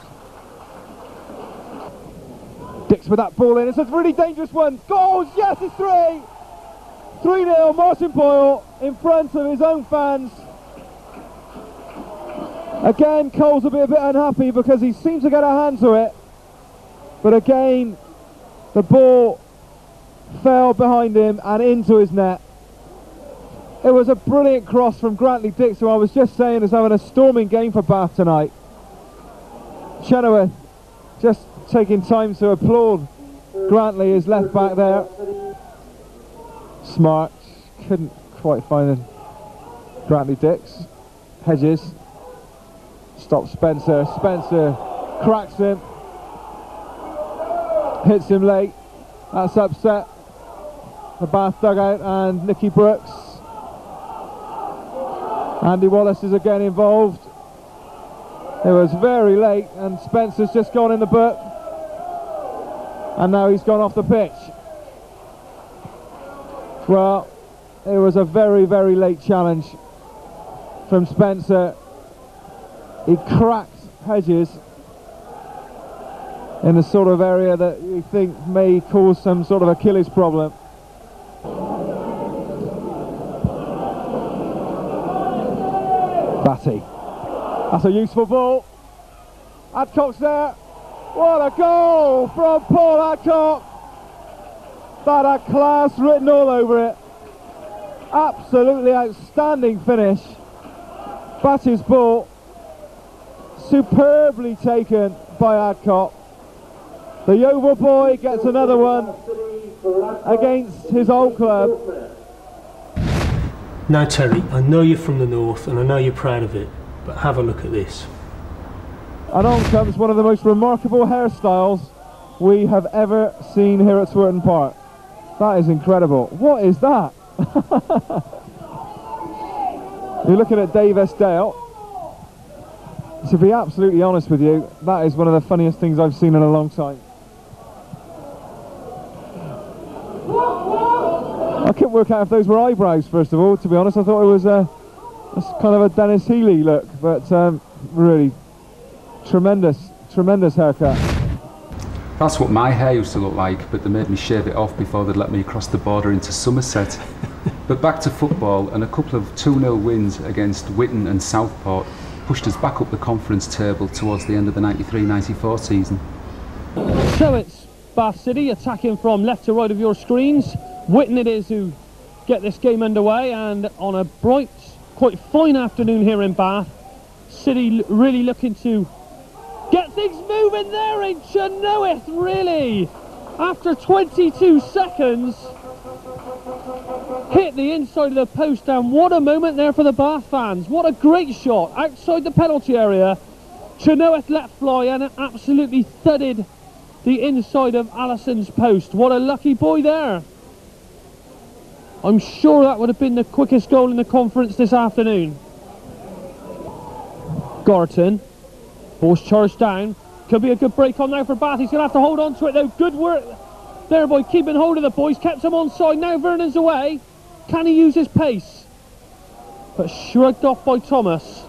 [SPEAKER 12] Dix with that ball in. It's a really dangerous one. Goals! Yes, it's 3! 3-0, Martin Boyle in front of his own fans. Again, Coles will be a bit unhappy because he seemed to get a hand to it. But again, the ball fell behind him and into his net. It was a brilliant cross from Grantley Dix, who I was just saying is having a storming game for Bath tonight. Chenoweth just taking time to applaud Grantley, his left back there. Smart, couldn't quite find Grantley Dix. Hedges stops Spencer. Spencer cracks him, hits him late. That's upset the Bath dugout and Nicky Brooks. Andy Wallace is again involved. It was very late and Spencer's just gone in the book, and now he's gone off the pitch. Well, it was a very, very late challenge from Spencer. He cracked Hedges in the sort of area that you think may cause some sort of Achilles problem. Batty. That's a useful ball. Adcock's there. What a goal from Paul Adcock. That had class written all over it. Absolutely outstanding finish. Batty's ball, superbly taken by Adcock. The Yeovil boy gets another one against his old club.
[SPEAKER 2] Now Terry, I know you're from the north and I know you're proud of it, but have a look at this.
[SPEAKER 12] And on comes one of the most remarkable hairstyles we have ever seen here at Swerton Park. That is incredible. What is that? You're looking at Dave Estelle. To be absolutely honest with you, that is one of the funniest things I've seen in a long time. I couldn't work out if those were eyebrows, first of all, to be honest. I thought it was kind of a Dennis Healy look, but really tremendous haircut.
[SPEAKER 1] That's what my hair used to look like, but they made me shave it off before they'd let me cross the border into Somerset. But back to football, and a couple of 2-0 wins against Witton and Southport pushed us back up the conference table towards the end of the 93-94 season.
[SPEAKER 18] So it's Bath City attacking from left to right of your screens. Witton it is who get this game underway, and on a bright, quite fine afternoon here in Bath, City really looking to get things moving there in Chenoweth, really. After 22 seconds, hit the inside of the post, and what a moment there for the Bath fans. What a great shot outside the penalty area. Chenoweth let fly and it absolutely thudded the inside of Allison's post. What a lucky boy there. I'm sure that would have been the quickest goal in the conference this afternoon. Gorton, ball's charged down. Could be a good break on now for Bath. He's going to have to hold on to it though. Good work there by keeping hold of the boys. Kept him onside. Now Vernon's away. Can he use his pace? But shrugged off by Thomas.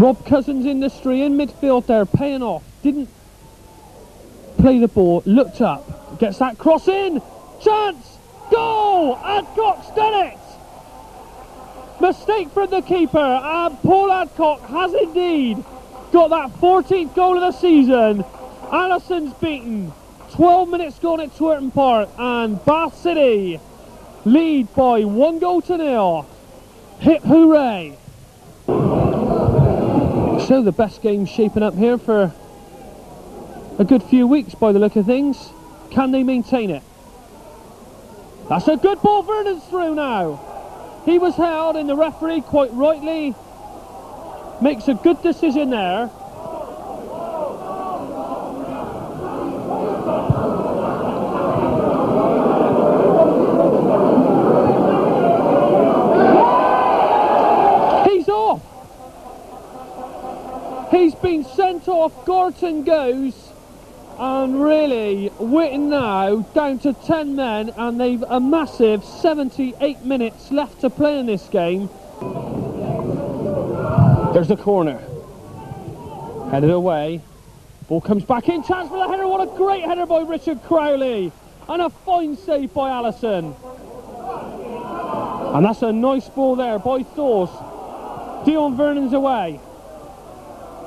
[SPEAKER 18] Rob Cousins' industry in midfield there, paying off. Didn't play the ball, looked up, gets that cross in, chance, goal! Adcock's done it! Mistake from the keeper, and Paul Adcock has indeed got that 14th goal of the season. Allison's beaten, 12 minutes gone at Twerton Park, and Bath City lead by 1-0. Hip hooray! So the best game shaping up here for a good few weeks by the look of things. Can they maintain it? That's a good ball. Vernon's through now. He was held, and the referee quite rightly makes a good decision there. He's off. He's been sent off. Gorton goes. And really, Witton now down to 10 men, and they've a massive 78 minutes left to play in this game. There's the corner. Headed away. Ball comes back in. Chance for the header. What a great header by Richard Crowley. And a fine save by Allison. And that's a nice ball there by Thors. Dion Vernon's away.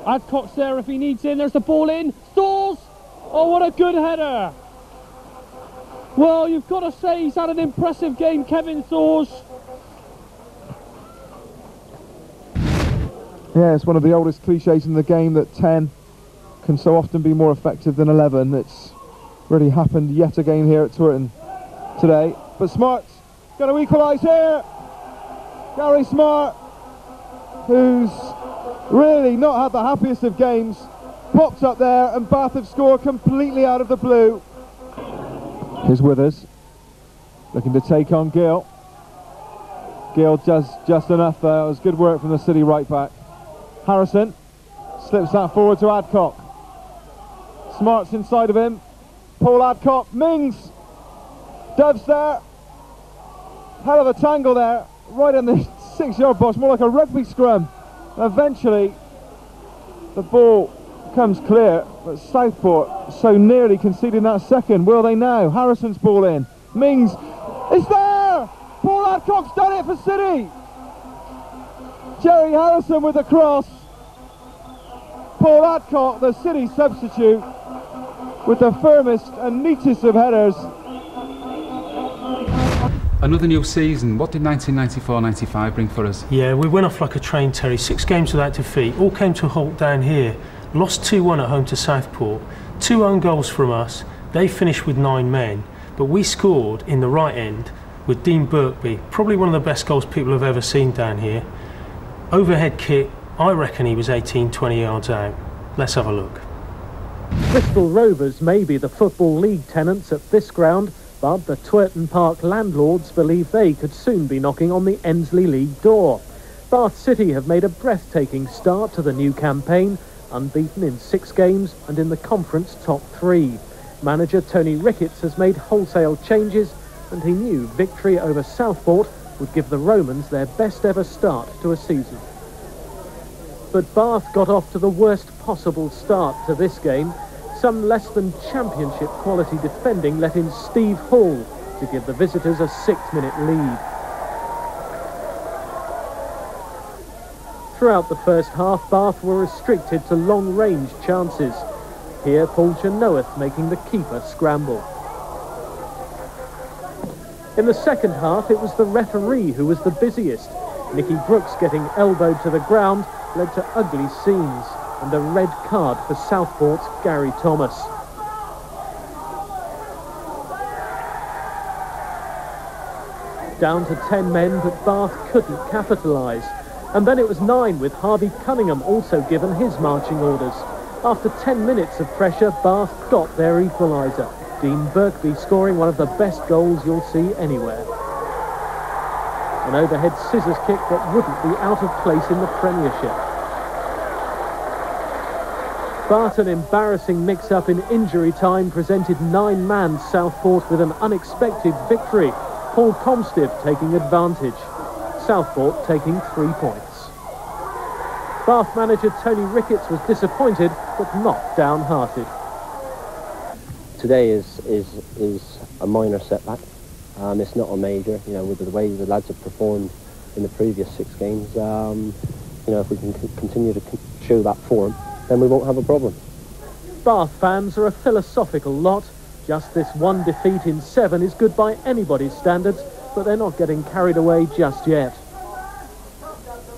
[SPEAKER 18] Adcock's there if he needs in. There's the ball in. Thors! Oh, what a good header. Well, you've got to say he's had an impressive game, Kevin Thors.
[SPEAKER 12] Yeah, it's one of the oldest cliches in the game that 10 can so often be more effective than 11. It's really happened yet again here at Twerton today. But Smart's going to equalise here. Gary Smart, who's really not had the happiest of games, pops up there, and Bath have scored completely out of the blue. Here's Withers, looking to take on Gill. Gill does just enough there. It was good work from the City right back. Harrison slips that forward to Adcock. Smart's inside of him. Paul Adcock, Mings, Doves there. Hell of a tangle there, right in the 6-yard box, more like a rugby scrum. Eventually, the ball comes clear, but Southport so nearly conceding that second. Will they now? Harrison's ball in. Mings is there! Paul Adcock's done it for City! Jerry Harrison with the cross. Paul Adcock, the City substitute, with the firmest and neatest of headers.
[SPEAKER 1] Another new season. What did 1994-95 bring for us?
[SPEAKER 2] Yeah, we went off like a train, Terry. 6 games without defeat. All came to a halt down here. Lost 2-1 at home to Southport. 2 own goals from us. They finished with 9 men. But we scored in the right end with Dean Birkby. Probably one of the best goals people have ever seen down here. Overhead kick. I reckon he was 18-20 yards out. Let's have a look.
[SPEAKER 11] Bristol Rovers may be the Football League tenants at this ground, but the Twerton Park landlords believe they could soon be knocking on the Ensley League door. Bath City have made a breathtaking start to the new campaign, unbeaten in 6 games and in the conference top 3. Manager Tony Ricketts has made wholesale changes, and he knew victory over Southport would give the Romans their best ever start to a season. But Bath got off to the worst possible start to this game. Some less than championship quality defending let in Steve Hall to give the visitors a 6-minute lead. Throughout the first half, Bath were restricted to long-range chances. Here, Paul Chenoweth making the keeper scramble. In the second half, it was the referee who was the busiest. Nicky Brooks getting elbowed to the ground led to ugly scenes and a red card for Southport's Gary Thomas. Down to 10 men, but Bath couldn't capitalise. And then it was 9, with Harvey Cunningham also given his marching orders. After 10 minutes of pressure, Bath got their equaliser. Dean Birkby scoring one of the best goals you'll see anywhere. An overhead scissors kick that wouldn't be out of place in the Premiership. But an embarrassing mix-up in injury time presented 9-man Southport with an unexpected victory. Paul Comstive taking advantage. Southport taking 3 points. Bath manager Tony Ricketts was disappointed but not downhearted.
[SPEAKER 14] Today is a minor setback. It's not a major. You know, with the way the lads have performed in the previous 6 games, you know, if we can continue to show that form, then we won't have a problem.
[SPEAKER 11] Bath fans are a philosophical lot. Just this one defeat in 7 is good by anybody's standards, but they're not getting carried away just yet.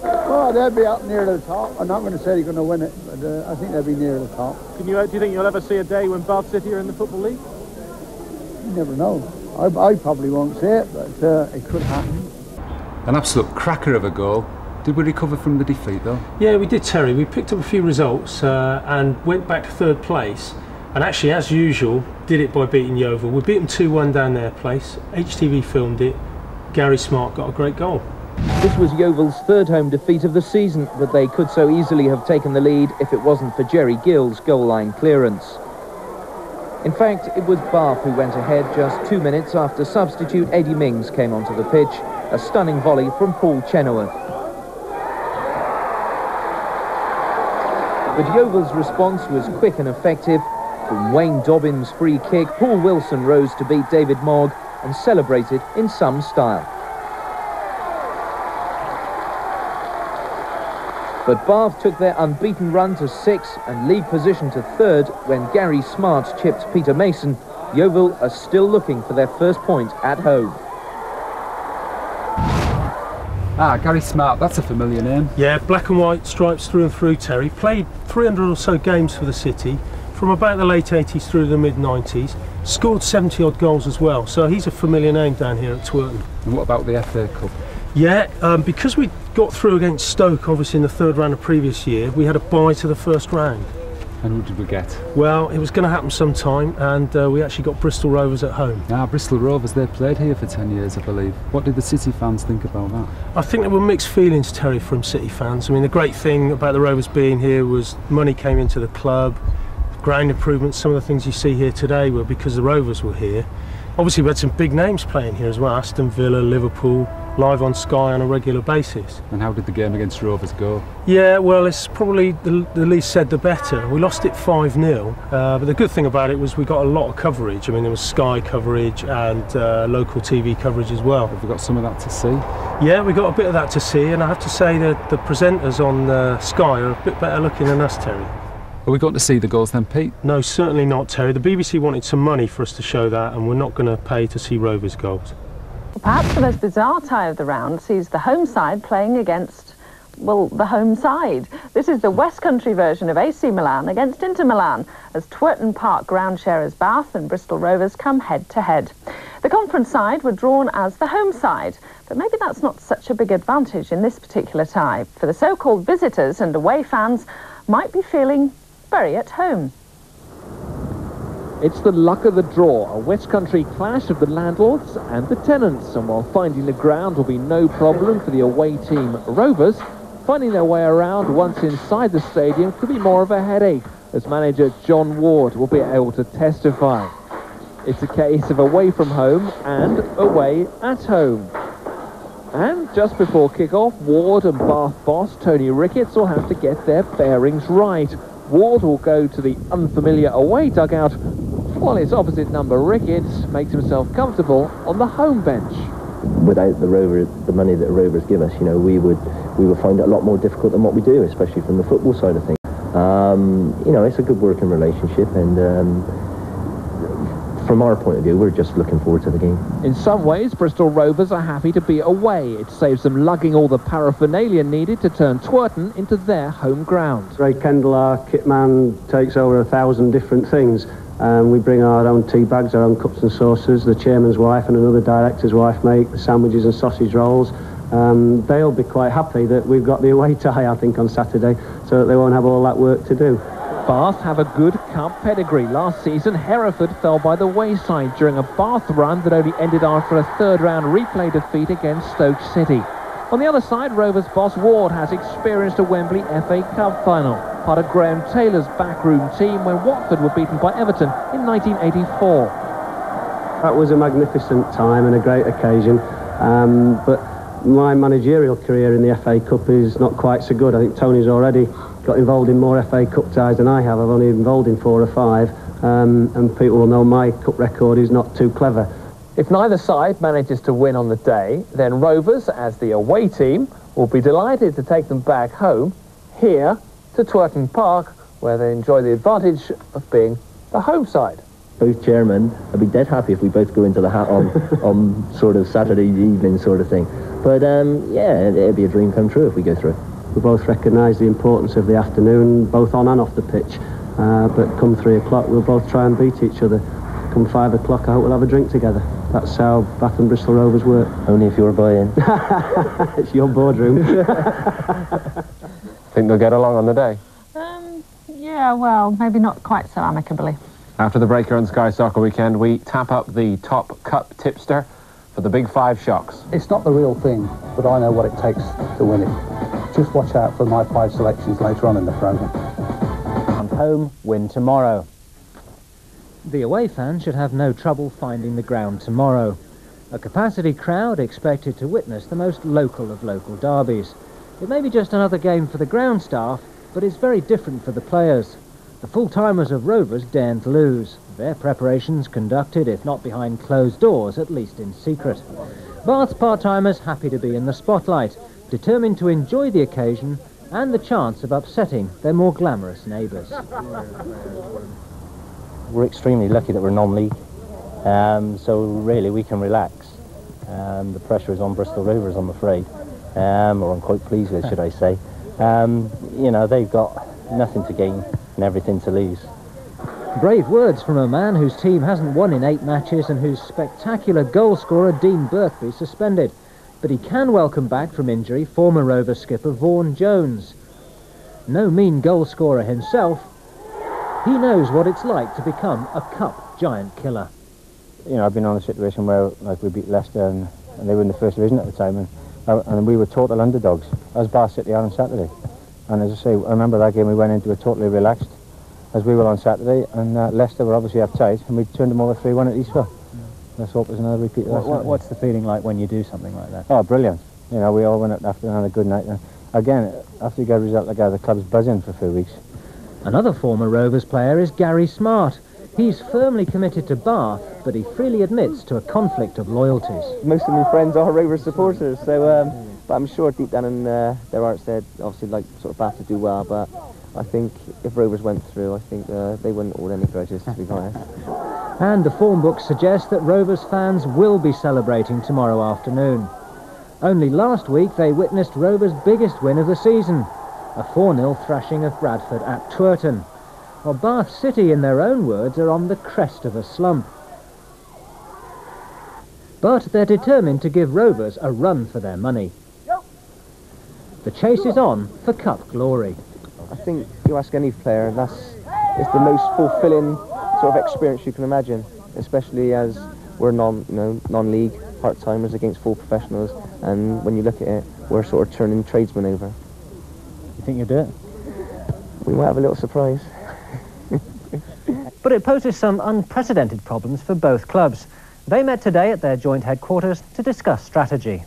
[SPEAKER 20] Well, they'll be up near the top. I'm not going to say they're going to win it, but I think they'll be near the top.
[SPEAKER 2] Do you think you'll ever see a day when Bath City are in the Football League?
[SPEAKER 20] You never know. I probably won't say it, but it could happen.
[SPEAKER 1] An absolute cracker of a goal. Did we recover from the defeat, though?
[SPEAKER 2] Yeah, we did, Terry. We picked up a few results and went back to 3rd place. And actually, as usual, did it by beating Yeovil. We beat them 2-1 down their place. HTV filmed it. Gary Smart got a great goal.
[SPEAKER 21] This was Yeovil's 3rd home defeat of the season, but they could so easily have taken the lead if it wasn't for Jerry Gill's goal line clearance. In fact, it was Bath who went ahead just 2 minutes after substitute Eddie Mings came onto the pitch. A stunning volley from Paul Chenoweth. But Yeovil's response was quick and effective. From Wayne Dobbins' free kick, Paul Wilson rose to beat David Mogg and celebrated in some style. But Bath took their unbeaten run to 6th and league position to 3rd when Gary Smart chipped Peter Mason. Yeovil are still looking for their first point at home.
[SPEAKER 1] Gary Smart, that's a familiar name.
[SPEAKER 2] Yeah, black and white stripes through and through, Terry. Played 300 or so games for the City from about the late 80s through the mid-90s. Scored 70-odd goals as well, so he's a familiar name down here at Twerton.
[SPEAKER 1] And what about the FA Cup?
[SPEAKER 2] Yeah, because we got through against Stoke, obviously in the 3rd round of previous year, we had a bye to the 1st round.
[SPEAKER 1] And who did we get?
[SPEAKER 2] Well, it was going to happen sometime, and we actually got Bristol Rovers at home.
[SPEAKER 1] Bristol Rovers, they played here for 10 years, I believe. What did the City fans think about that?
[SPEAKER 2] I think there were mixed feelings, Terry, from City fans. I mean, the great thing about the Rovers being here was money came into the club, ground improvements. Some of the things you see here today were because the Rovers were here. Obviously, we had some big names playing here as well. Aston Villa, Liverpool, live on Sky on a regular basis.
[SPEAKER 1] And how did the game against Rovers go?
[SPEAKER 2] Yeah, well, it's probably the least said the better. We lost it 5-0, but the good thing about it was we got a lot of coverage. I mean, there was Sky coverage and local TV coverage as well.
[SPEAKER 1] Have we got some of that to see?
[SPEAKER 2] Yeah, we got a bit of that to see, and I have to say that the presenters on Sky are a bit better looking than us, Terry.
[SPEAKER 1] Are we going to see the goals then, Pete?
[SPEAKER 2] No, certainly not, Terry. The BBC wanted some money for us to show that, and we're not going to pay to see Rovers goals.
[SPEAKER 22] Perhaps the most bizarre tie of the round sees the home side playing against, well, the home side. This is the West Country version of AC Milan against Inter Milan, as Twerton Park ground sharers Bath and Bristol Rovers come head-to-head. The conference side were drawn as the home side, but maybe that's not such a big advantage in this particular tie, for the so-called visitors and away fans might be feeling very at home.
[SPEAKER 21] It's the luck of the draw, a West Country clash of the landlords and the tenants, and while finding the ground will be no problem for the away team Rovers, finding their way around once inside the stadium could be more of a headache, as manager John Ward will be able to testify. It's a case of away from home and away at home. And just before kick-off, Ward and Bath boss Tony Ricketts will have to get their bearings right. Ward will go to the unfamiliar away dugout, while his opposite number Ricketts makes himself comfortable on the home bench.
[SPEAKER 14] Without the money that the Rovers give us, you know, we would find it a lot more difficult than what we do, especially from the football side of things. You know, it's a good working relationship, and from our point of view, we're just looking forward to the game.
[SPEAKER 21] In some ways, Bristol Rovers are happy to be away. It saves them lugging all the paraphernalia needed to turn Twerton into their home ground.
[SPEAKER 7] Ray Kendall, our kit man, takes over 1,000 different things. We bring our own tea bags, our own cups and saucers. The chairman's wife and another director's wife make the sandwiches and sausage rolls. They'll be quite happy that we've got the away tie, I think, on Saturday, so that they won't have all that work to do.
[SPEAKER 21] Bath have a good cup pedigree. Last season, Hereford fell by the wayside during a Bath run that only ended after a third-round replay defeat against Stoke City. On the other side, Rovers boss Ward has experienced a Wembley FA Cup final, part of Graham Taylor's backroom team when Watford were beaten by Everton in 1984.
[SPEAKER 7] That was a magnificent time and a great occasion, but my managerial career in the FA Cup is not quite so good. I think Tony's already got involved in more FA Cup ties than I have. I've only been involved in 4 or 5, and people will know my cup record is not too clever.
[SPEAKER 21] If neither side manages to win on the day, then Rovers, as the away team, will be delighted to take them back home, here to Twerton Park, where they enjoy the advantage of being the home side.
[SPEAKER 14] Both chairmen, I'd be dead happy if we both go into the hat on sort of Saturday evening sort of thing. But yeah, it'd be a dream come true if we go through.
[SPEAKER 7] We both recognise the importance of the afternoon, both on and off the pitch. But come 3 o'clock, we'll both try and beat each other. Come 5 o'clock, I hope we'll have a drink together. That's how Bath and Bristol Rovers work.
[SPEAKER 14] Only if you're buying.
[SPEAKER 7] It's your boardroom.
[SPEAKER 10] Think they'll get along on the day?
[SPEAKER 22] Yeah, well, maybe not quite so amicably.
[SPEAKER 10] After the break here on Sky Soccer Weekend, we tap up the top cup tipster for the Big 5 shocks.
[SPEAKER 20] It's not the real thing, but I know what it takes to win it. Just watch out for my 5 selections later on in the programme.
[SPEAKER 11] And home win tomorrow. The away fans should have no trouble finding the ground tomorrow. A capacity crowd expected to witness the most local of local derbies. It may be just another game for the ground staff, but it's very different for the players. The full-timers of Rovers daren't lose. Their preparations conducted, if not behind closed doors, at least in secret. Bath's part-timers happy to be in the spotlight, determined to enjoy the occasion and the chance of upsetting their more glamorous neighbours.
[SPEAKER 14] We're extremely lucky that we're non-league, so really we can relax. The pressure is on Bristol Rovers, I'm afraid, or I'm quite pleased with, should I say. You know, they've got nothing to gain and everything to lose.
[SPEAKER 11] Brave words from a man whose team hasn't won in 8 matches and whose spectacular goal scorer Dean Birkby suspended. But he can welcome back from injury former Rover skipper Vaughan Jones. No mean goal scorer himself, he knows what it's like to become a cup giant killer.
[SPEAKER 10] You know, I've been on a situation where like we beat Leicester and they were in the first division at the time, and we were total underdogs. I was Bath City on Saturday, and as I say, I remember that game we went into it totally relaxed, as we were on Saturday, and Leicester were obviously uptight, and we turned them over 3-1 at Eastville. Let's hope there's another repeat of that.
[SPEAKER 11] What's the feeling like when you do something like that?
[SPEAKER 10] Oh, brilliant. You know, we all went up after another good night, and again, after you get a result like that, the club's buzzing for a few weeks.
[SPEAKER 11] Another former Rovers player is Gary Smart. He's firmly committed to Bath, but he freely admits to a conflict of loyalties.
[SPEAKER 14] Most of my friends are Rovers supporters, so but I'm sure deep down in their hearts they'd obviously like sort of Bath to do well, but I think if Rovers went through, I think they wouldn't hold any grudges, to be honest.
[SPEAKER 11] And the form book suggests that Rovers fans will be celebrating tomorrow afternoon. Only last week they witnessed Rovers' biggest win of the season, a 4-0 thrashing of Bradford at Twerton. While Bath City, in their own words, are on the crest of a slump. But they're determined to give Rovers a run for their money. The chase is on for cup glory.
[SPEAKER 14] I think you ask any player, it's the most fulfilling
[SPEAKER 21] sort of experience you can imagine, especially as we're non-league part-timers against full professionals, and when you look at it, we're sort of turning tradesmen over.
[SPEAKER 11] You think you'll do it?
[SPEAKER 21] We might have a little surprise.
[SPEAKER 11] But it poses some unprecedented problems for both clubs. They met today at their joint headquarters to discuss strategy.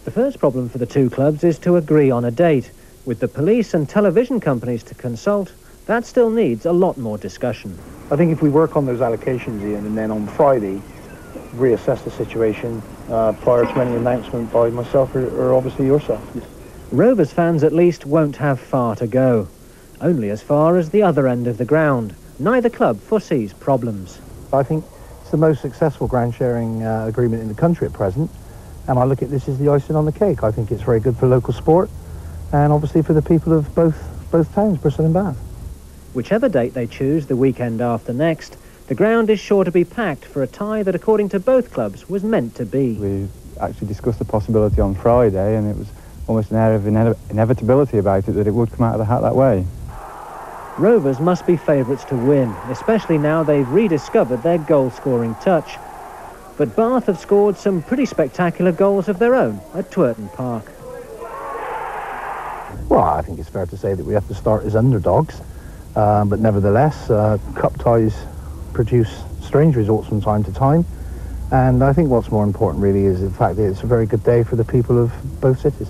[SPEAKER 11] The first problem for the two clubs is to agree on a date. With the police and television companies to consult, that still needs a lot more discussion.
[SPEAKER 20] I think if we work on those allocations, Ian, and then on Friday reassess the situation prior to any announcement by myself or obviously yourself.
[SPEAKER 11] Rovers fans at least won't have far to go. Only as far as the other end of the ground. Neither club foresees problems.
[SPEAKER 20] I think it's the most successful ground sharing agreement in the country at present, and I look at this as the icing on the cake. I think it's very good for local sport and obviously for the people of both towns, Bristol and Bath.
[SPEAKER 11] Whichever date they choose, the weekend after next, the ground is sure to be packed for a tie that, according to both clubs, was meant to be.
[SPEAKER 6] We actually discussed the possibility on Friday, and it was almost an air of inevitability about it that it would come out of the hat that way.
[SPEAKER 11] Rovers must be favourites to win, especially now they've rediscovered their goal-scoring touch. But Bath have scored some pretty spectacular goals of their own at Twerton Park.
[SPEAKER 20] Well, I think it's fair to say that we have to start as underdogs, but nevertheless, cup ties produce strange results from time to time, and I think what's more important really is the fact that it's a very good day for the people of both cities.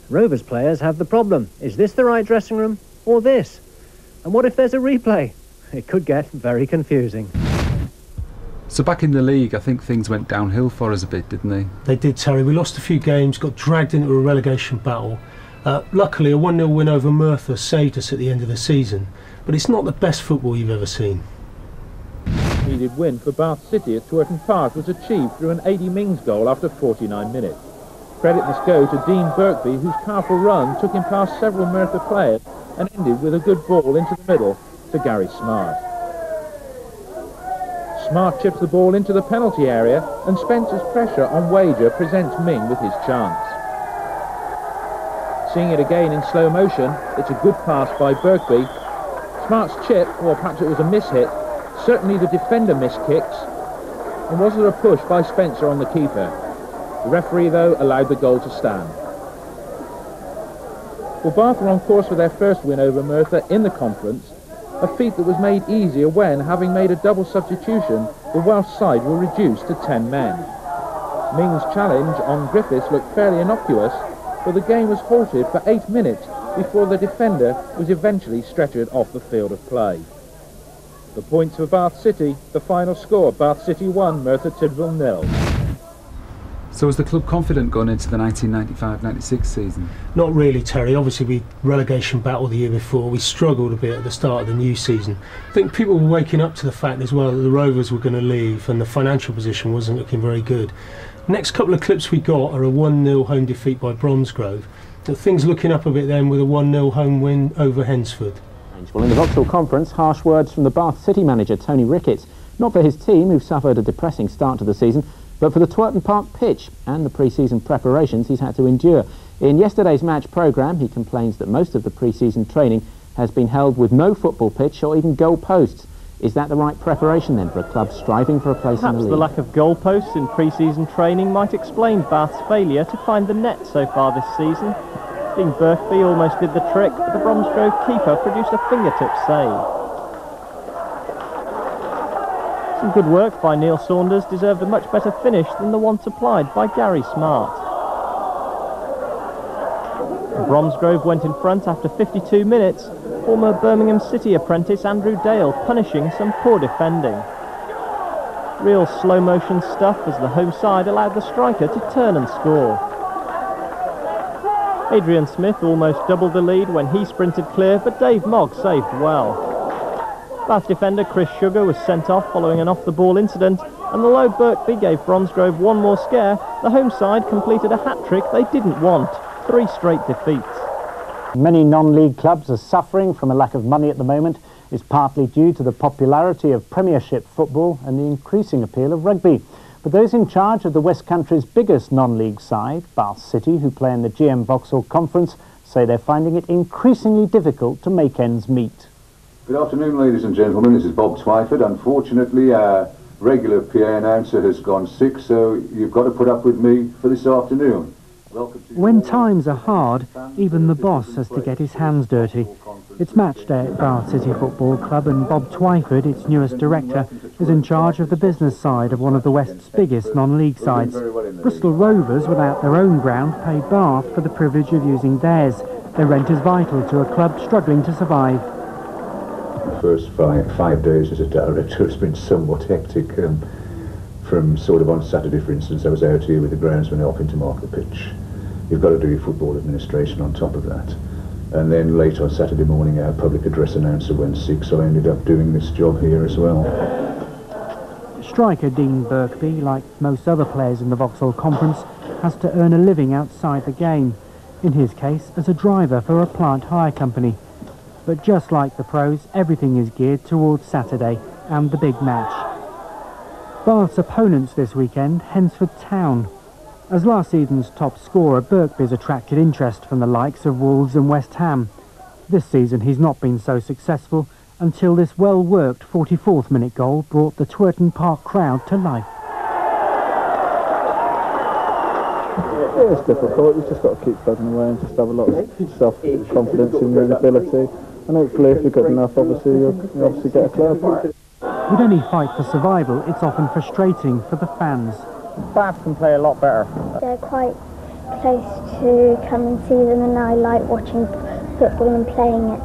[SPEAKER 11] Rovers players have the problem. Is this the right dressing room or this? And what if there's a replay? It could get very confusing.
[SPEAKER 1] So back in the league, I think things went downhill for us a bit, didn't they?
[SPEAKER 2] They did, Terry. We lost a few games, got dragged into a relegation battle. Luckily, a 1-0 win over Merthyr saved us at the end of the season, but it's not the best football you've ever seen.
[SPEAKER 8] Needed win for Bath City at Twerton Park was achieved through an Adi Mings goal after 49 minutes. Credit must go to Dean Birkby, whose powerful run took him past several Merthyr players and ended with a good ball into the middle to Gary Smart. Smart chips the ball into the penalty area, and Spencer's pressure on Wager presents Ming with his chance. Seeing it again in slow motion, it's a good pass by Birkby. Smart's chip, or perhaps it was a miss-hit, certainly the defender missed kicks, and was there a push by Spencer on the keeper? The referee, though, allowed the goal to stand. Well, Bath were on course for their first win over Merthyr in the conference, a feat that was made easier when, having made a double substitution, the Welsh side were reduced to 10 men. Ming's challenge on Griffiths looked fairly innocuous, but the game was halted for 8 minutes before the defender was eventually stretchered off the field of play. The points for Bath City, the final score, Bath City 1, Merthyr Tydfil 0.
[SPEAKER 1] So was the club confident going into the 1995-96 season?
[SPEAKER 2] Not really, Terry. Obviously we relegation battle the year before. We struggled a bit at the start of the new season. I think people were waking up to the fact as well that the Rovers were going to leave and the financial position wasn't looking very good. Next couple of clips we got are a 1-0 home defeat by Bromsgrove. Things looking up a bit then with a 1-0 home win over Hensford.
[SPEAKER 23] Well, in the Vauxhall Conference, harsh words from the Bath City manager Tony Ricketts. Not for his team, who've suffered a depressing start to the season, but for the Twerton Park pitch and the pre-season preparations he's had to endure. In yesterday's match programme, he complains that most of the pre-season training has been held with no football pitch or even goal posts. Is that the right preparation then for a club striving for a place in the league?
[SPEAKER 24] Perhaps the lack of goal posts in pre-season training might explain Bath's failure to find the net so far this season. Dean Birkby almost did the trick, but the Bromsgrove keeper produced a fingertip save. Some good work by Neil Saunders deserved a much better finish than the one supplied by Gary Smart. Bromsgrove went in front after 52 minutes, former Birmingham City apprentice Andrew Dale punishing some poor defending. Real slow-motion stuff as the home side allowed the striker to turn and score. Adrian Smith almost doubled the lead when he sprinted clear, but Dave Mogg saved well. Bath defender Chris Sugar was sent off following an off-the-ball incident, and although Birkby gave Bromsgrove one more scare, the home side completed a hat-trick they didn't want. 3 straight defeats.
[SPEAKER 11] Many non-league clubs are suffering from a lack of money at the moment. It's partly due to the popularity of Premiership football and the increasing appeal of rugby. But those in charge of the West Country's biggest non-league side, Bath City, who play in the GM Vauxhall Conference, say they're finding it increasingly difficult to make ends meet.
[SPEAKER 3] Good afternoon, ladies and gentlemen. This is Bob Twyford. Unfortunately, our regular PA announcer has gone sick, so you've got to put up with me for this afternoon.
[SPEAKER 4] When times are hard, even the boss has to get his hands dirty. It's match day at Bath City Football Club, and Bob Twyford, its newest director, is in charge of the business side of one of the West's biggest non-league sides. Bristol Rovers, without their own ground, pay Bath for the privilege of using theirs. Their rent is vital to a club struggling to survive.
[SPEAKER 9] The first five days as a director has been somewhat hectic. From sort of on Saturday, for instance, I was out here with the groundsman helping to mark the pitch. You've got to do your football administration on top of that. And then late on Saturday morning, our public address announcer went sick, so I ended up doing this job here as well.
[SPEAKER 4] Striker Dean Birkby, like most other players in the Vauxhall Conference, has to earn a living outside the game. In his case, as a driver for a plant hire company. But just like the pros, everything is geared towards Saturday and the big match. Bath's opponents this weekend, Hensford Town. As last season's top scorer, Birkby's attracted interest from the likes of Wolves and West Ham. This season he's not been so successful until this well-worked 44th minute goal brought the Twerton Park crowd to life.
[SPEAKER 15] Yeah, it's difficult. You've just got to keep plugging away and just have a lot of self-confidence in your own ability. And hopefully if you're good enough, obviously you'll obviously get a club.
[SPEAKER 4] With any fight for survival, it's often frustrating for the fans.
[SPEAKER 24] Bath can play a lot better.
[SPEAKER 25] They're quite close to come and see them, and I like watching football and playing it.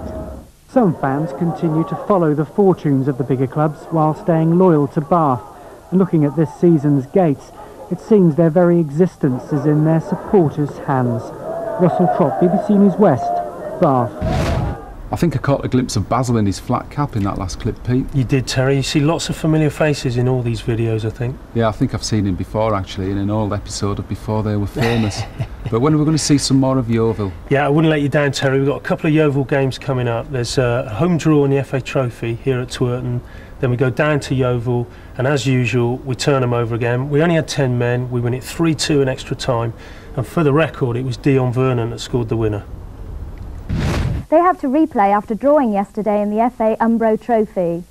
[SPEAKER 4] Some fans continue to follow the fortunes of the bigger clubs while staying loyal to Bath. And looking at this season's gates, it seems their very existence is in their supporters' hands. Russell Trott, BBC News West, Bath.
[SPEAKER 1] I think I caught a glimpse of Basil in his flat cap in that last clip, Pete.
[SPEAKER 2] You did, Terry. You see lots of familiar faces in all these videos, I think.
[SPEAKER 1] Yeah, I think I've seen him before, actually, in an old episode of Before They Were Famous. But when are we going to see some more of Yeovil?
[SPEAKER 2] Yeah, I wouldn't let you down, Terry. We've got a couple of Yeovil games coming up. There's a home draw in the FA Trophy here at Twerton. Then we go down to Yeovil, and as usual, we turn them over again. We only had 10 men. We win it 3-2 in extra time. And for the record, it was Dion Vernon that scored the winner.
[SPEAKER 26] They have to replay after drawing yesterday in the FA Umbro Trophy.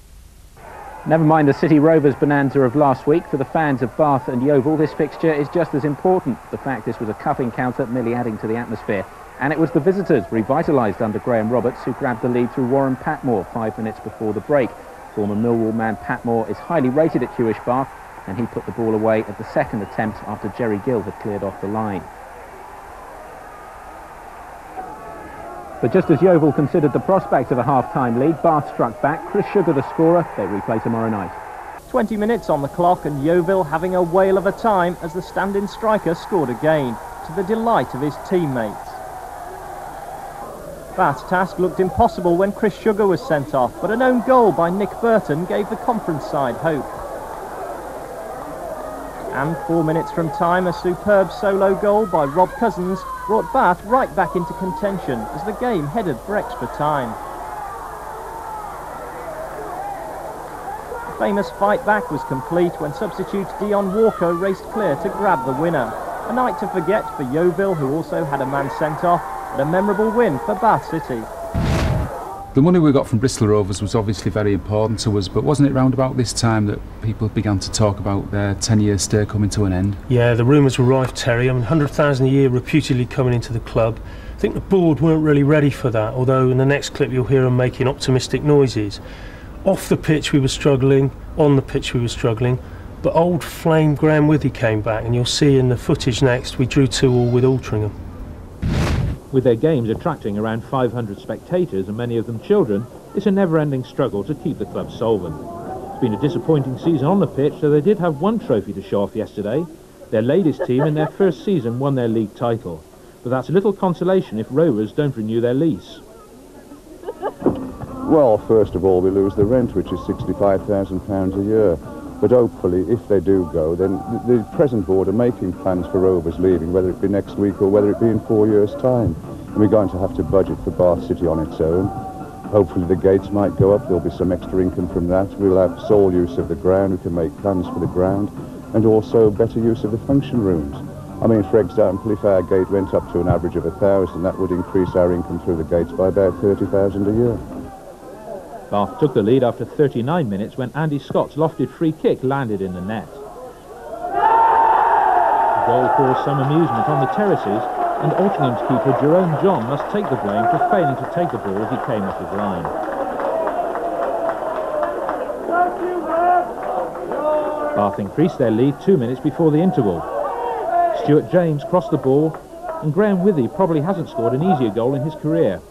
[SPEAKER 23] Never mind the City Rovers bonanza of last week. For the fans of Bath and Yeovil, this fixture is just as important. The fact this was a cup encounter merely adding to the atmosphere. And it was the visitors, revitalised under Graham Roberts, who grabbed the lead through Warren Patmore 5 minutes before the break. Former Millwall man Patmore is highly rated at Hewish Bath, and he put the ball away at the second attempt after Jerry Gill had cleared off the line. But just as Yeovil considered the prospect of a half-time lead, Bath struck back. Chris Sugar, the scorer. They replay tomorrow night.
[SPEAKER 24] 20 minutes on the clock, and Yeovil having a whale of a time as the stand-in striker scored again, to the delight of his teammates. Bath's task looked impossible when Chris Sugar was sent off, but an own goal by Nick Burton gave the conference side hope. And 4 minutes from time, a superb solo goal by Rob Cousins brought Bath right back into contention as the game headed for extra time. The famous fight back was complete when substitute Dion Walker raced clear to grab the winner. A night to forget for Yeovil, who also had a man sent off, and a memorable win for Bath City.
[SPEAKER 1] The money we got from Bristol Rovers was obviously very important to us, but wasn't it round about this time that people began to talk about their 10-year stay coming to an end?
[SPEAKER 2] Yeah, the rumours were rife, Terry. I mean, 100,000 a year reputedly coming into the club. I think the board weren't really ready for that, although in the next clip you'll hear them making optimistic noises. Off the pitch we were struggling, on the pitch we were struggling, but old flame Graham Withy came back, and you'll see in the footage next we drew 2-2 with Altrincham.
[SPEAKER 8] With their games attracting around 500 spectators and many of them children, it's a never-ending struggle to keep the club solvent. It's been a disappointing season on the pitch, so they did have one trophy to show off yesterday. Their ladies team in their first season won their league title, but that's little consolation if Rovers don't renew their lease.
[SPEAKER 3] Well, first of all, we lose the rent, which is £65,000 a year. But hopefully, if they do go, then the present board are making plans for Rovers leaving, whether it be next week or whether it be in 4 years' time. And we're going to have to budget for Bath City on its own. Hopefully the gates might go up, there'll be some extra income from that. We'll have sole use of the ground, we can make plans for the ground, and also better use of the function rooms. I mean, for example, if our gate went up to an average of 1,000, that would increase our income through the gates by about 30,000 a year.
[SPEAKER 8] Bath took the lead after 39 minutes when Andy Scott's lofted free kick landed in the net. The goal caused some amusement on the terraces, and Altringham's keeper Jerome John must take the blame for failing to take the ball as he came off his line. Bath increased their lead 2 minutes before the interval. Stuart James crossed the ball, and Graham Withy probably hasn't scored an easier goal in his career.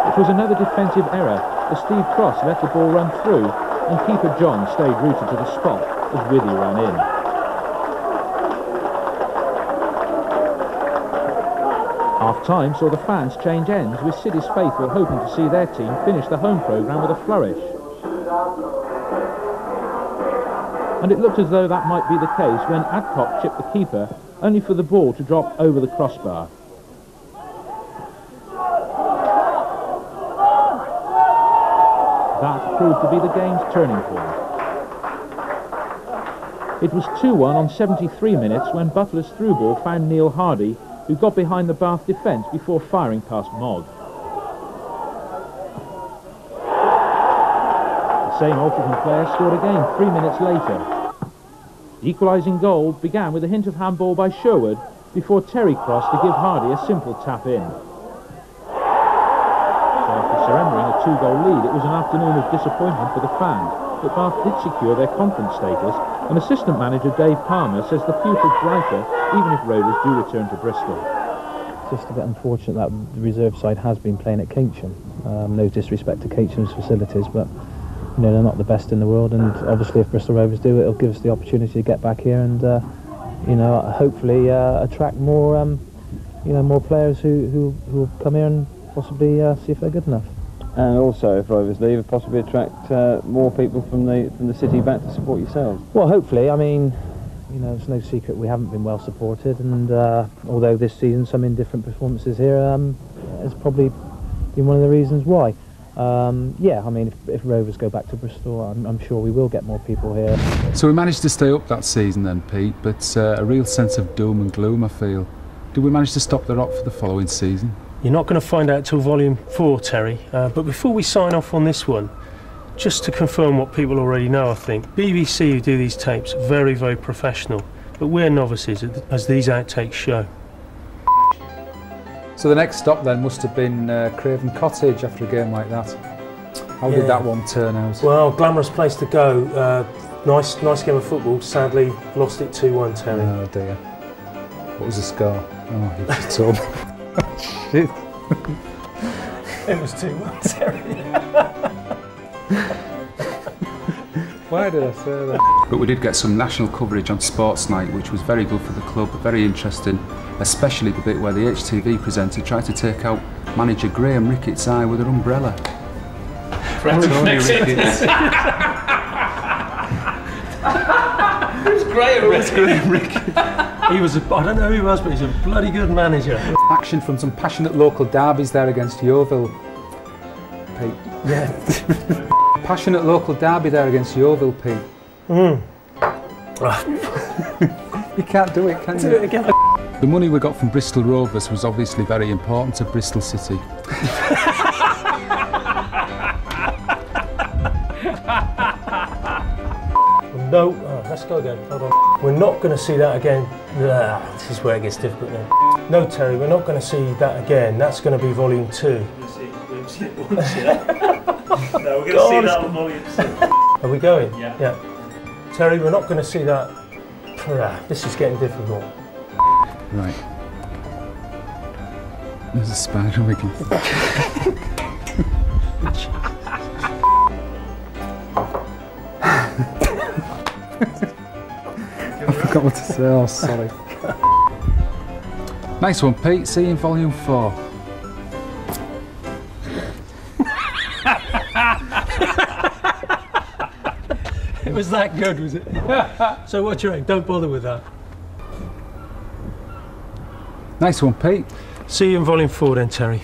[SPEAKER 8] It was another defensive error as Steve Cross let the ball run through, and keeper John stayed rooted to the spot as Withy ran in. Half-time saw the fans change ends, with City's faithful hoping to see their team finish the home programme with a flourish. And it looked as though that might be the case when Adcock chipped the keeper, only for the ball to drop over the crossbar. That proved to be the game's turning point. It was 2-1 on 73 minutes when Butler's through ball found Neil Hardy, who got behind the Bath defence before firing past Mogg. The same Altrincham player scored again 3 minutes later. The equalising goal began with a hint of handball by Sherwood before Terry crossed to give Hardy a simple tap in. So after surrendering a 2-goal lead, it was an afternoon of disappointment for the fans, but Bath did secure their conference status, and assistant manager Dave Palmer says the future's brighter even if Rovers do return to Bristol.
[SPEAKER 5] It's just a bit unfortunate that the reserve side has been playing at Keynsham. No disrespect to Keynsham's facilities, but you know, they're not the best in the world, and obviously if Bristol Rovers do, it'll give us the opportunity to get back here and you know, hopefully attract more you know, more players who will come here and possibly see if they're good enough.
[SPEAKER 10] And also, if Rovers leave, possibly attract more people from the city back to support yourselves.
[SPEAKER 5] Well, hopefully. I mean, you know, it's no secret we haven't been well supported, and although this season some indifferent performances here has probably been one of the reasons why. Yeah, I mean, if Rovers go back to Bristol, I'm sure we will get more people here.
[SPEAKER 1] So we managed to stay up that season then, Pete, but a real sense of doom and gloom, I feel. Did we manage to stop the rot for the following season?
[SPEAKER 2] You're not going to find out till Volume 4, Terry, but before we sign off on this one, just to confirm what people already know, I think, BVC, who do these tapes, are very, very professional, but we're novices, as these outtakes show.
[SPEAKER 1] So the next stop then must have been Craven Cottage after a game like that. How did that one turn out?
[SPEAKER 2] Well, glamorous place to go. Nice game of football. Sadly, lost it 2-1, Terry.
[SPEAKER 1] Oh dear. What was the score? Oh, you just told me. Shit.
[SPEAKER 2] It was 2-1, Terry.
[SPEAKER 1] Why did I say that? But we did get some national coverage on Sports Night, which was very good for the club, very interesting, especially the bit where the HTV presenter tried to take out manager Graham Ricketts' eye with an umbrella.
[SPEAKER 13] Tony Ricketts. Who's Graham Ricketts?
[SPEAKER 2] He was I don't know who he was, but he's a bloody good manager.
[SPEAKER 1] Action from some passionate local derbies there against Yeovil. Pete.
[SPEAKER 2] Yeah.
[SPEAKER 1] Passionate local derby there against Yeovil, Pete. You can't do it, can you?
[SPEAKER 2] Do it again.
[SPEAKER 1] The money we got from Bristol Rovers was obviously very important to Bristol City.
[SPEAKER 2] No, let's go again. Hold on. We're not going to see that again. This is where it gets difficult now. No, Terry, we're not going to see that again. That's going to be Volume 2.
[SPEAKER 13] No, we're going to see that on Volume 2.
[SPEAKER 2] Are we going?
[SPEAKER 13] Yeah.
[SPEAKER 2] Terry, we're not going to see that. This is getting difficult.
[SPEAKER 1] Right. There's a spider wiggle. I forgot what to say, oh sorry. Nice one, Pete. See you in Volume 4.
[SPEAKER 2] It was that good, was it? So what do you reckon? Don't bother with that.
[SPEAKER 1] Nice one, Pete.
[SPEAKER 2] See you in Volume 4 then, Terry.